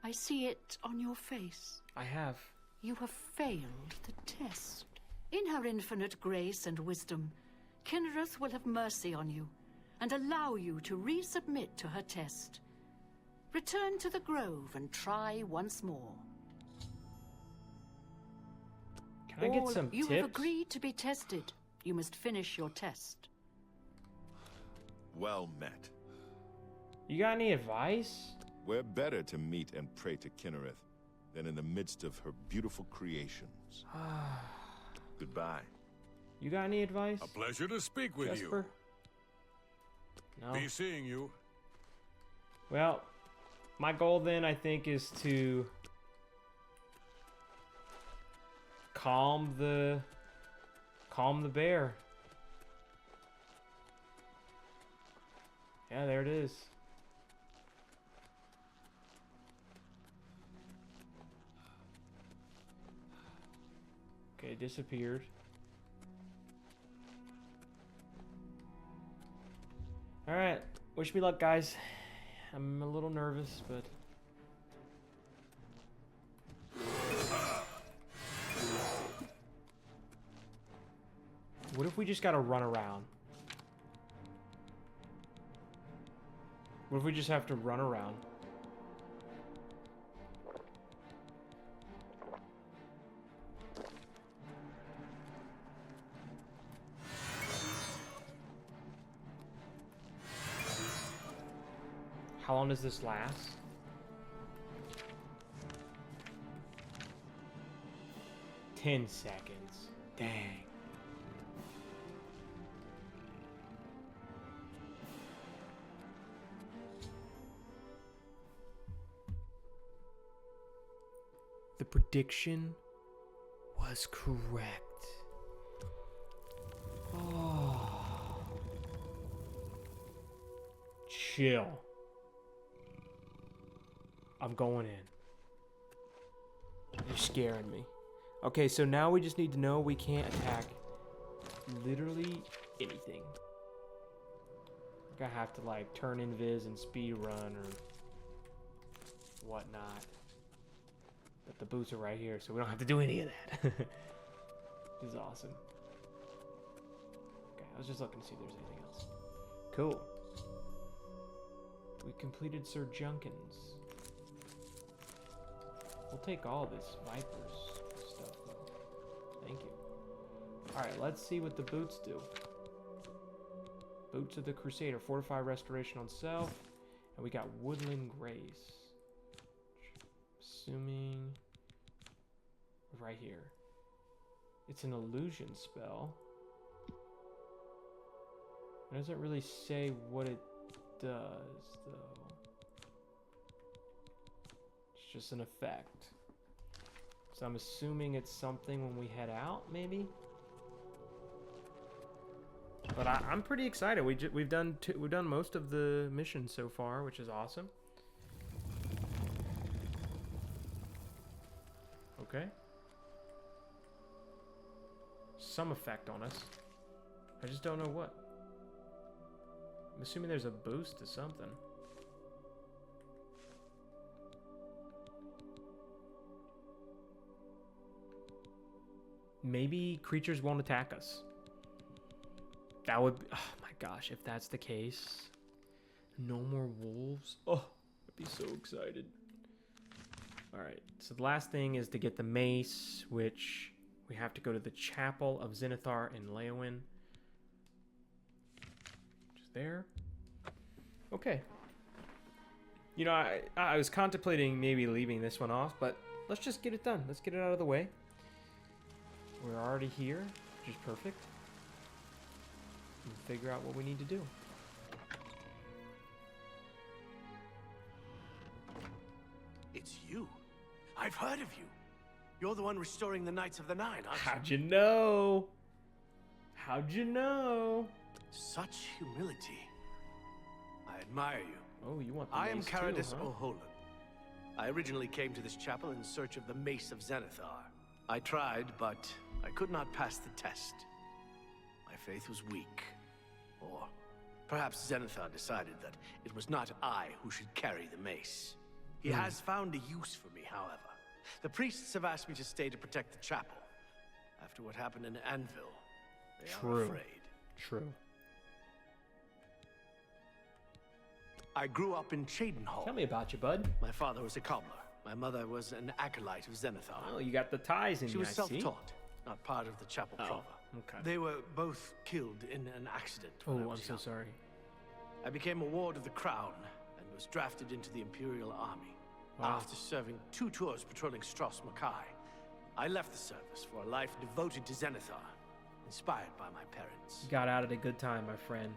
[SPEAKER 9] I see it on your face.
[SPEAKER 4] I have.
[SPEAKER 9] You have failed the test. In her infinite grace and wisdom, Kinnereth will have mercy on you and allow you to resubmit to her test. Return to the grove and try once more.
[SPEAKER 4] Can I get some
[SPEAKER 9] You
[SPEAKER 4] tips?
[SPEAKER 9] have agreed to be tested. You must finish your test.
[SPEAKER 3] Well met.
[SPEAKER 4] You got any advice?
[SPEAKER 7] We're better to meet and pray to Kinnereth than in the midst of her beautiful creations. Goodbye.
[SPEAKER 4] You got any advice?
[SPEAKER 2] A pleasure to speak with
[SPEAKER 4] Jesper?
[SPEAKER 2] you.
[SPEAKER 4] No.
[SPEAKER 2] Be seeing you.
[SPEAKER 4] Well, my goal then, I think, is to calm the bear. Yeah, there it is. Okay, it disappeared. Alright, wish me luck, guys. I'm a little nervous, but... What if we just gotta run around? What if we just have to run around? How long does this last? Ten seconds. Dang. The prediction was correct. Oh. Chill. I'm going in. You're scaring me. Okay, so now we just need to know we can't attack literally anything. We're gonna have to like turn invis and speed run or whatnot. But the boots are right here, so we don't have to do any of that. This is awesome. Okay, I was just looking to see if there's anything else. Cool. We completed Sir Junkins. We'll take all this Viper's stuff, though. Thank you. Alright, let's see what the boots do. Boots of the Crusader. Fortify restoration on self. And we got Woodland Grace. Assuming... right here. It's an illusion spell. It doesn't really say what it does, though. It's just an effect. So I'm assuming it's something when we head out, maybe. But I'm pretty excited. We've done most of the missions so far, which is awesome. Okay. Some effect on us. I just don't know what. I'm assuming there's a boost to something. Maybe creatures won't attack us. That would be, oh my gosh, if that's the case. No more wolves. Oh, I'd be so excited. Alright, so the last thing is to get the mace, which we have to go to the Chapel of Zenithar in Leowyn. Just there. Okay. You know, I was contemplating maybe leaving this one off, but let's just get it done. Let's get it out of the way. We're already here, which is perfect. And figure out what we need to do.
[SPEAKER 5] It's you. I've heard of you. You're the one restoring the Knights of the Nine, aren't you?
[SPEAKER 4] How'd you know? How'd you know?
[SPEAKER 5] Such humility. I admire you.
[SPEAKER 4] Oh, you want the
[SPEAKER 5] I am
[SPEAKER 4] mace too,
[SPEAKER 5] Caradus
[SPEAKER 4] huh?
[SPEAKER 5] O'Holan. I originally came to this chapel in search of the Mace of Zenithar. I tried, but I could not pass the test. My faith was weak. Or perhaps Zenithar decided that it was not I who should carry the mace. He has found a use for me, however. The priests have asked me to stay to protect the chapel. After what happened in Anvil, they are afraid.
[SPEAKER 4] True.
[SPEAKER 5] I grew up in Cheydinhall.
[SPEAKER 4] Tell me about you, bud.
[SPEAKER 5] My father was a cobbler. My mother was an acolyte of Zenithar.
[SPEAKER 4] Oh, you got the ties in
[SPEAKER 5] She
[SPEAKER 4] you,
[SPEAKER 5] was
[SPEAKER 4] I see.
[SPEAKER 5] self-taught, not part of the chapel proper.
[SPEAKER 4] Okay.
[SPEAKER 5] They were both killed in an accident when I
[SPEAKER 4] Oh,
[SPEAKER 5] was
[SPEAKER 4] I'm so
[SPEAKER 5] young.
[SPEAKER 4] sorry.
[SPEAKER 5] I became a ward of the crown and was drafted into the Imperial Army.
[SPEAKER 4] Wow.
[SPEAKER 5] After serving 2 tours patrolling Stros Mackay, I left the service for a life devoted to Zenithar, inspired by my parents.
[SPEAKER 4] You got out at a good time, my friend.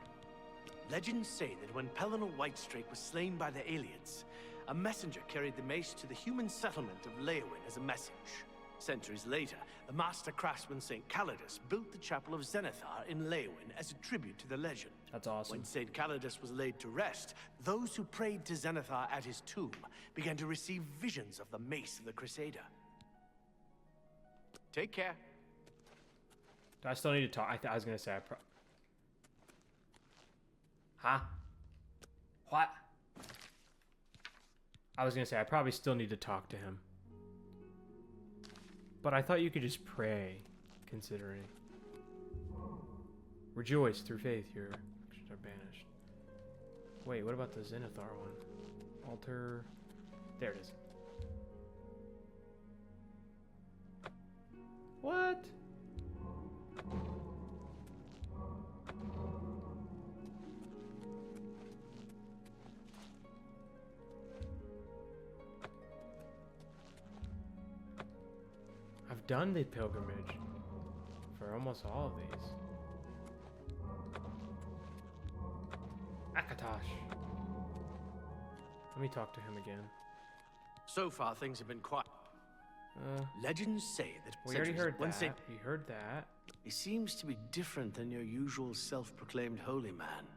[SPEAKER 5] Legends say that when Pelennor Whitestrake was slain by the aliens, a messenger carried the mace to the human settlement of Leowyn as a message. Centuries later, the master craftsman St. Calidus built the Chapel of Zenithar in Leowyn as a tribute to the legend.
[SPEAKER 4] That's awesome.
[SPEAKER 5] When St. Calidus was laid to rest, those who prayed to Zenithar at his tomb began to receive visions of the mace of the Crusader. Take care.
[SPEAKER 4] Do I still need to talk? I was going to say Huh? What? I was going to say I probably still need to talk to him. But I thought you could just pray, considering. Rejoice through faith, your actions are banished. Wait, what about the Zenithar one? Altar. There it is. What? I've done the pilgrimage for almost all of these. Akatosh. Let me talk to him again.
[SPEAKER 5] So far, things have been quiet. Legends say that
[SPEAKER 4] We already
[SPEAKER 5] centuries-
[SPEAKER 4] heard
[SPEAKER 5] when
[SPEAKER 4] that.
[SPEAKER 5] Saint
[SPEAKER 4] We heard that.
[SPEAKER 5] He seems to be different than your usual self-proclaimed holy man.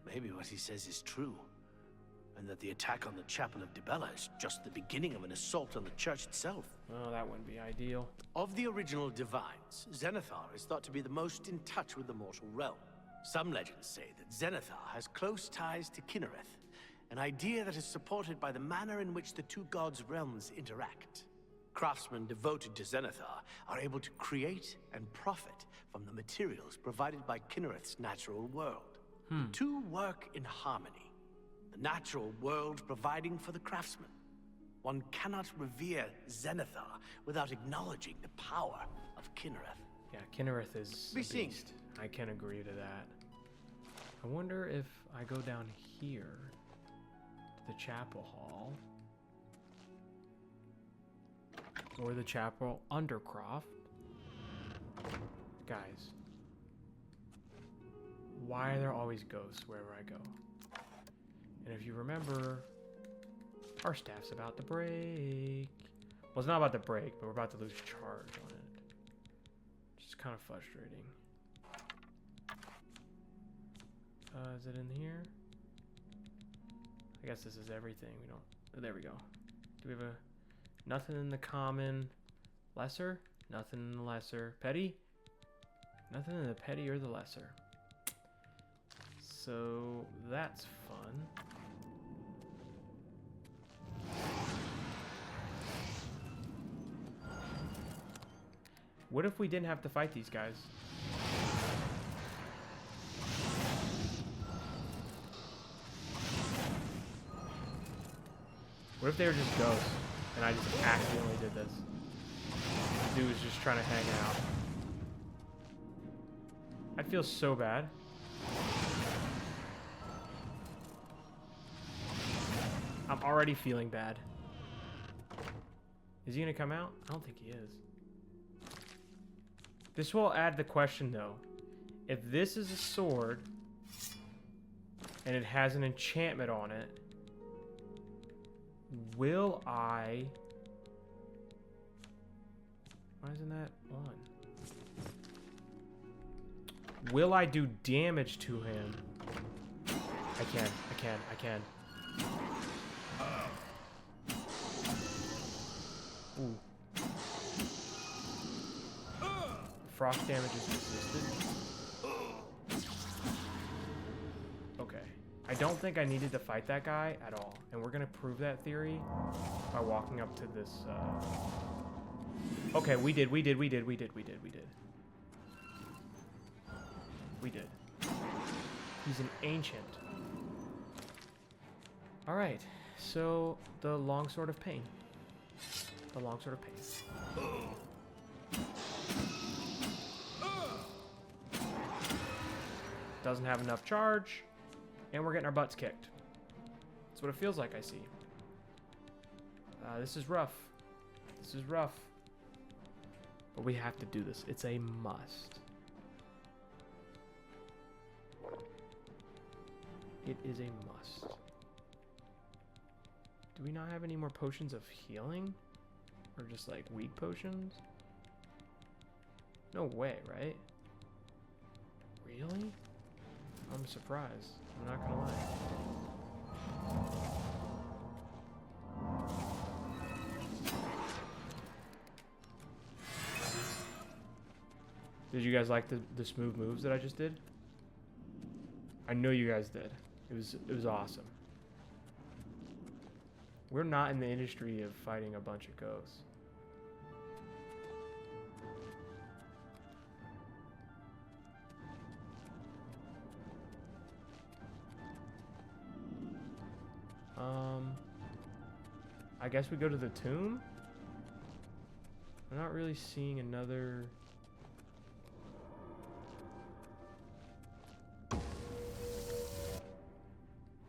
[SPEAKER 5] Maybe what he says is true. and that the attack on the Chapel of Dibella is just the beginning of an assault on the church itself.
[SPEAKER 4] Oh, that wouldn't be ideal.
[SPEAKER 5] Of the original divines, Zenithar is thought to be the most in touch with the mortal realm. Some legends say that Zenithar has close ties to Kinnereth, an idea that is supported by the manner in which the two gods' realms interact. Craftsmen devoted to Zenithar are able to create and profit from the materials provided by Kinnereth's natural world. The two work in harmony, the natural world providing for the craftsman. One cannot revere Zenithar without acknowledging the power of Kinnereth.
[SPEAKER 4] Yeah, Kinnereth is
[SPEAKER 5] Be
[SPEAKER 4] a
[SPEAKER 5] seen.
[SPEAKER 4] beast. I can agree to that. I wonder if I go down here to the chapel hall or the chapel Undercroft. Guys, why are there always ghosts wherever I go? And if you remember, our staff's about to break. Well, it's not about to break, but we're about to lose charge on it. Which is kind of frustrating. Is it in here? I guess this is everything. We don't... Oh, there we go. Do we have a... Nothing in the common. Lesser? Nothing in the lesser. Petty? Nothing in the petty or the lesser. So, that's fun. What if we didn't have to fight these guys? What if they were just ghosts and I just accidentally did this? The dude was just trying to hang out. I'd feel so bad. I'm already feeling bad. Is he gonna come out? I don't think he is. This will add the question though. If this is a sword and it has an enchantment on it, will I... Why isn't that on? Will I do damage to him? I can. Ooh. Frost damage is resisted. Okay. I don't think I needed to fight that guy at all. And we're gonna prove that theory by walking up to this, Okay, we did. We did. He's an ancient. Alright, so the longsword of pain. The longsword of pain. Doesn't have enough charge, and we're getting our butts kicked. That's what it feels like, I see. This is rough. But we have to do this. It's a must. It is a must. Do we not have any more potions of healing? Or just like weak potions? No way, right? Really? I'm surprised. I'm not gonna lie. Did you guys like the smooth moves that I just did? I know you guys did. It was awesome. We're not in the industry of fighting a bunch of ghosts. I guess we go to the tomb? I'm not really seeing another...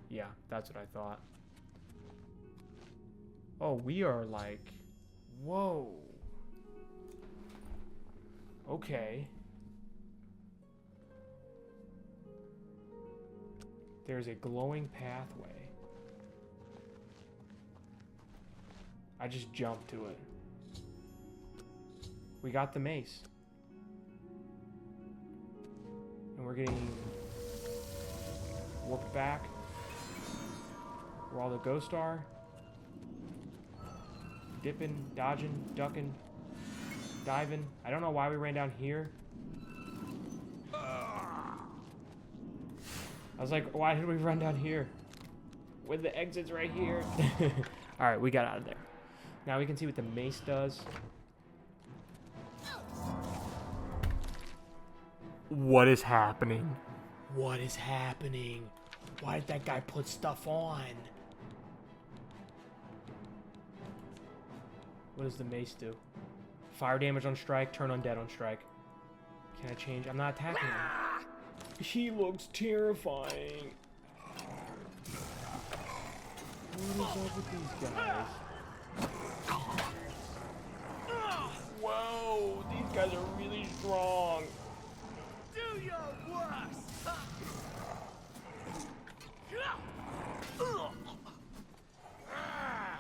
[SPEAKER 4] Yeah, that's what I thought. Oh, we are like... Whoa. Okay. There's a glowing pathway. I just jumped to it. We got the mace. And we're getting warped back. Where all the ghosts are. Dipping, dodging, ducking, diving. I don't know why we ran down here. I was like, why did we run down here? With the exits right here. Alright, we got out of there. Now we can see what the mace does. What is happening? What is happening? Why did that guy put stuff on? What does the mace do? Fire damage on strike, turn undead on strike. Can I change? I'm not attacking him. He looks terrifying. What is up with these guys? Whoa, these guys are really strong.
[SPEAKER 5] Do your worst!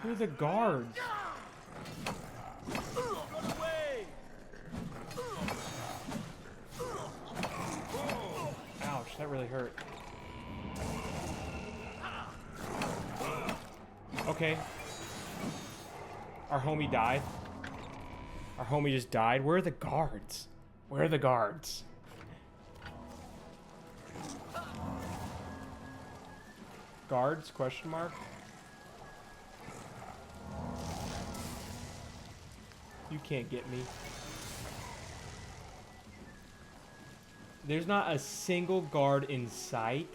[SPEAKER 4] Who are the guards? Ouch, that really hurt. Okay. Our homie died. Our homie just died. Where are the guards? Where are the guards? Guards? Question mark? You can't get me. There's not a single guard in sight.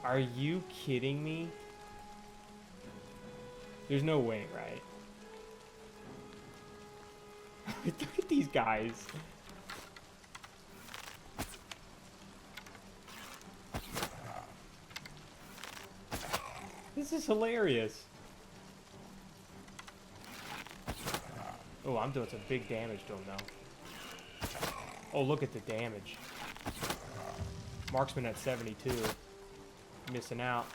[SPEAKER 4] Are you kidding me? There's no way, right? Look at these guys. This is hilarious. Oh, I'm doing some big damage to him now. Oh, look at the damage. Marksman at 72. Missing out.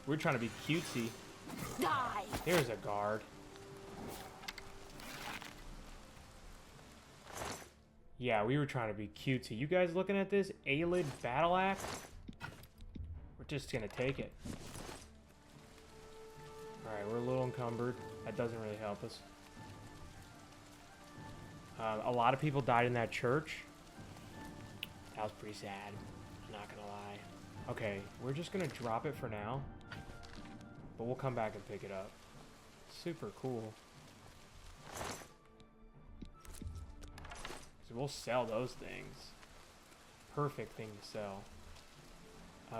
[SPEAKER 4] We're trying to be cutesy.
[SPEAKER 9] Die!
[SPEAKER 4] There's a guard. Yeah, we were trying to be cutesy. You guys looking at this Aelid battle axe? We're just gonna take it. Alright, we're a little encumbered. That doesn't really help us. A lot of people died in that church. That was pretty sad. I'm not gonna lie. Okay, we're just gonna drop it for now. But we'll come back and pick it up. Super cool. So we'll sell those things. Perfect thing to sell.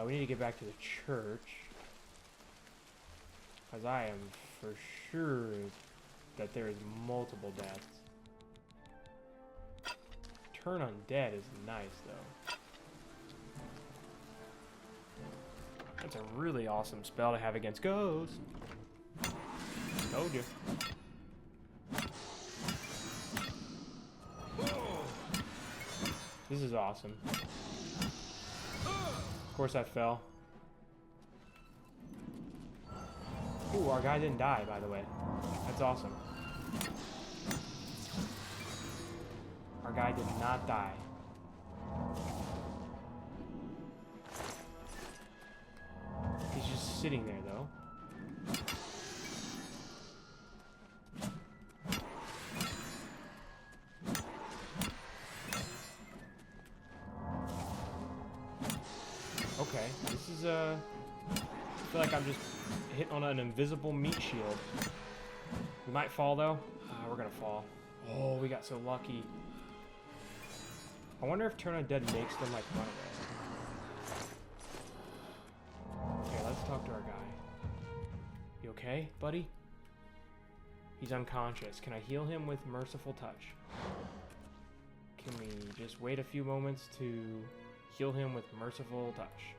[SPEAKER 4] We need to get back to the church. Because I am for sure that there is multiple deaths. Turn undead is nice, though. That's a really awesome spell to have against ghosts. Told you. This is awesome. Of course I fell. Ooh, our guy didn't die, by the way. That's awesome. Our guy did not die. He's just sitting there, though. Okay, this is I feel like I'm just hitting on an invisible meat shield. We might fall, though. We're gonna fall. Oh, we got so lucky. I wonder if Turn Undead makes them, like, run away. Okay, let's talk to our guy. You okay, buddy? He's unconscious. Can I heal him with Merciful Touch? Can we just wait a few moments to heal him with Merciful Touch?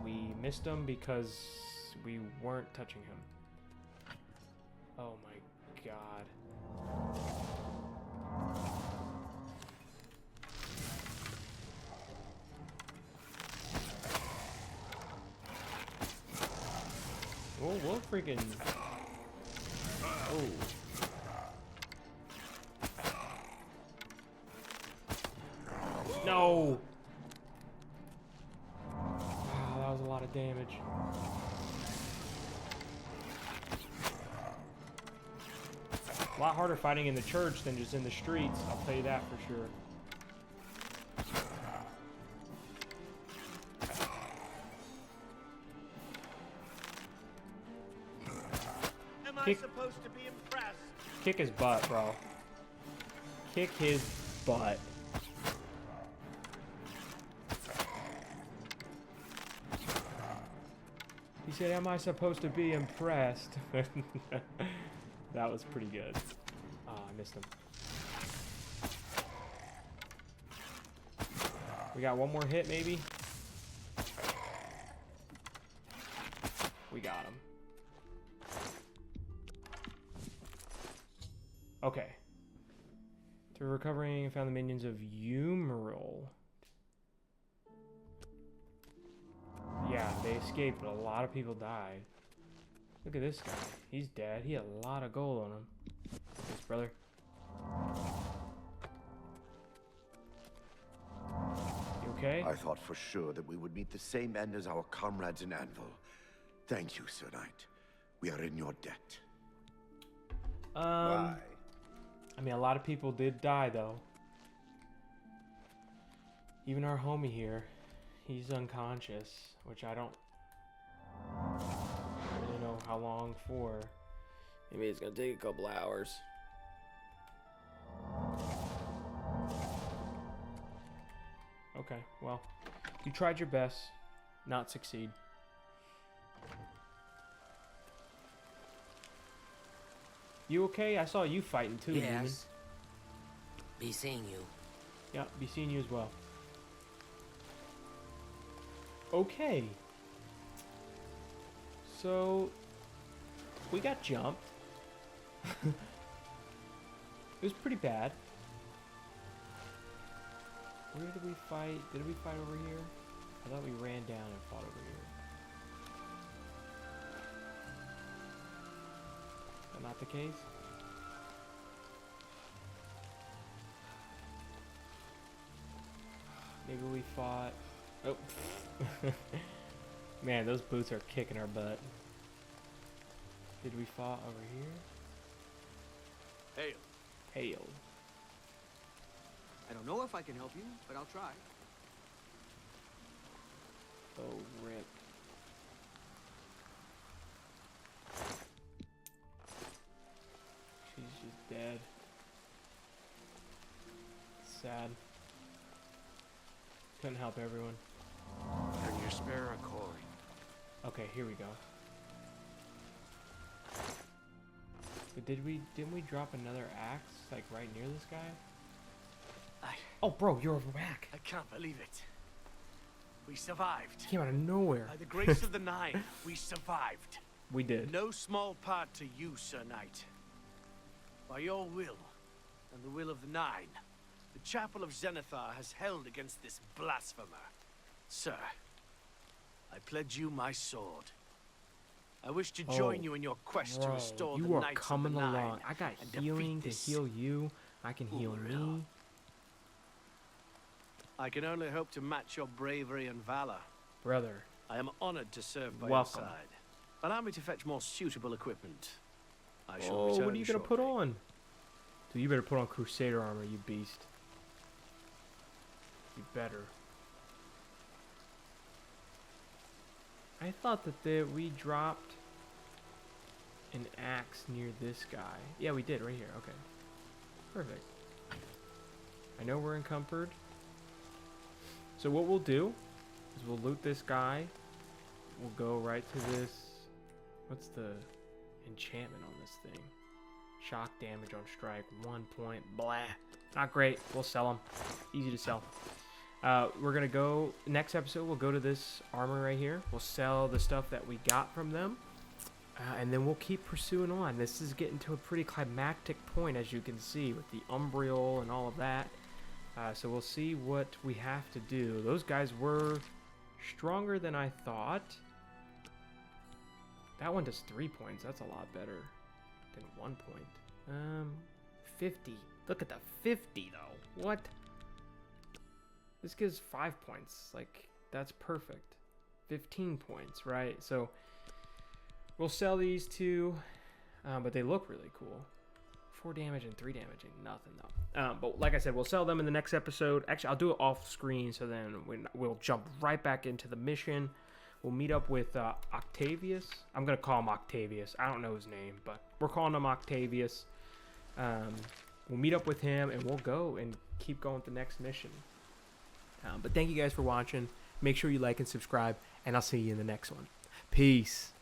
[SPEAKER 4] We missed him because we weren't touching him. Oh my god. Oh, we'll freaking... Oh. Oh! Wow, that was a lot of damage. A lot harder fighting in the church than just in the streets, I'll tell you that for sure.
[SPEAKER 5] Am I supposed to be impressed?
[SPEAKER 4] Kick his butt, bro. Kick his butt. He said, am I supposed to be impressed? That was pretty good. Oh, I missed him. We got one more hit, maybe? We got him. Okay. Through recovering, found the minions of Umeral. Yeah, they escaped, but a lot of people died. Look at this guy. He's dead. He had a lot of gold on him. Thanks, brother. You okay?
[SPEAKER 10] I thought for sure that we would meet the same end as our comrades in Anvil. Thank you, Sir Knight. We are in your debt.
[SPEAKER 4] I mean, a lot of people did die, though. Even our homie here, he's unconscious, which I don't really know how long for. Maybe it's gonna take a couple hours. Okay, well, you tried your best, not succeed. You okay? I saw you fighting too, Demon.
[SPEAKER 11] Yes. Be seeing you.
[SPEAKER 4] Yeah, be seeing you as well. Okay. So, we got jumped. It was pretty bad. Where did we fight? Did we fight over here? I thought we ran down and fought over here. Is that not the case? Maybe we fought... Oh. Man, those boots are kicking our butt. Did we fought over here?
[SPEAKER 5] Hail.
[SPEAKER 4] Hail.
[SPEAKER 12] I don't know if I can help you, but I'll try.
[SPEAKER 4] Oh, rip. She's just dead. Sad. Couldn't help everyone.
[SPEAKER 5] Can you spare a coin?
[SPEAKER 4] Okay, here we go. But didn't we drop another axe like right near this guy? Oh, bro, you're back.
[SPEAKER 5] I can't believe it. We survived.
[SPEAKER 4] Came out of nowhere.
[SPEAKER 5] By the grace of the Nine, we survived.
[SPEAKER 4] We did.
[SPEAKER 5] No small part to you, Sir Knight. By your will, and the will of the Nine, the Chapel of Zenithar has held against this blasphemer. Sir, I pledge you my sword. I wish to join you in your quest to restore the
[SPEAKER 4] you are
[SPEAKER 5] Knights
[SPEAKER 4] coming
[SPEAKER 5] of the Nine
[SPEAKER 4] along. I got
[SPEAKER 5] and
[SPEAKER 4] healing to
[SPEAKER 5] defeat
[SPEAKER 4] heal you. I can heal me.
[SPEAKER 5] I can only hope to match your bravery and valor.
[SPEAKER 4] Brother.
[SPEAKER 5] I am honored to serve by
[SPEAKER 4] Welcome.
[SPEAKER 5] your side. Allow me to fetch more suitable equipment. I shall
[SPEAKER 4] Oh,
[SPEAKER 5] return
[SPEAKER 4] what are you gonna
[SPEAKER 5] shortly.
[SPEAKER 4] put on? Dude, you better put on Crusader armor, you beast. You better. I thought that we dropped an axe near this guy. Yeah, we did, right here. Okay. Perfect. I know we're encumbered. So what we'll do is we'll loot this guy. We'll go right to this. What's the enchantment on this thing? Shock damage on strike, 1 point. Blah. Not great. We'll sell them. Easy to sell. We're going to go, next episode, we'll go to this armor right here. We'll sell the stuff that we got from them. And then we'll keep pursuing on. This is getting to a pretty climactic point, as you can see, with the Umbriel and all of that. So we'll see what we have to do. Those guys were stronger than I thought. That one does 3 points. That's a lot better than 1 point. 50. Look at the 50, though. What? This gives 5 points. Like, that's perfect. 15 points, right? So we'll sell these two, but they look really cool. 4 damage and 3 damage ain't nothing though. But like I said, we'll sell them in the next episode. Actually, I'll do it off screen, so then we'll jump right back into the mission. We'll meet up with Octavius. I'm gonna call him Octavius. I don't know his name, but we're calling him Octavius. We'll meet up with him, and we'll go and keep going with the next mission. But thank you guys for watching. Make sure you like and subscribe, and I'll see you in the next one. Peace.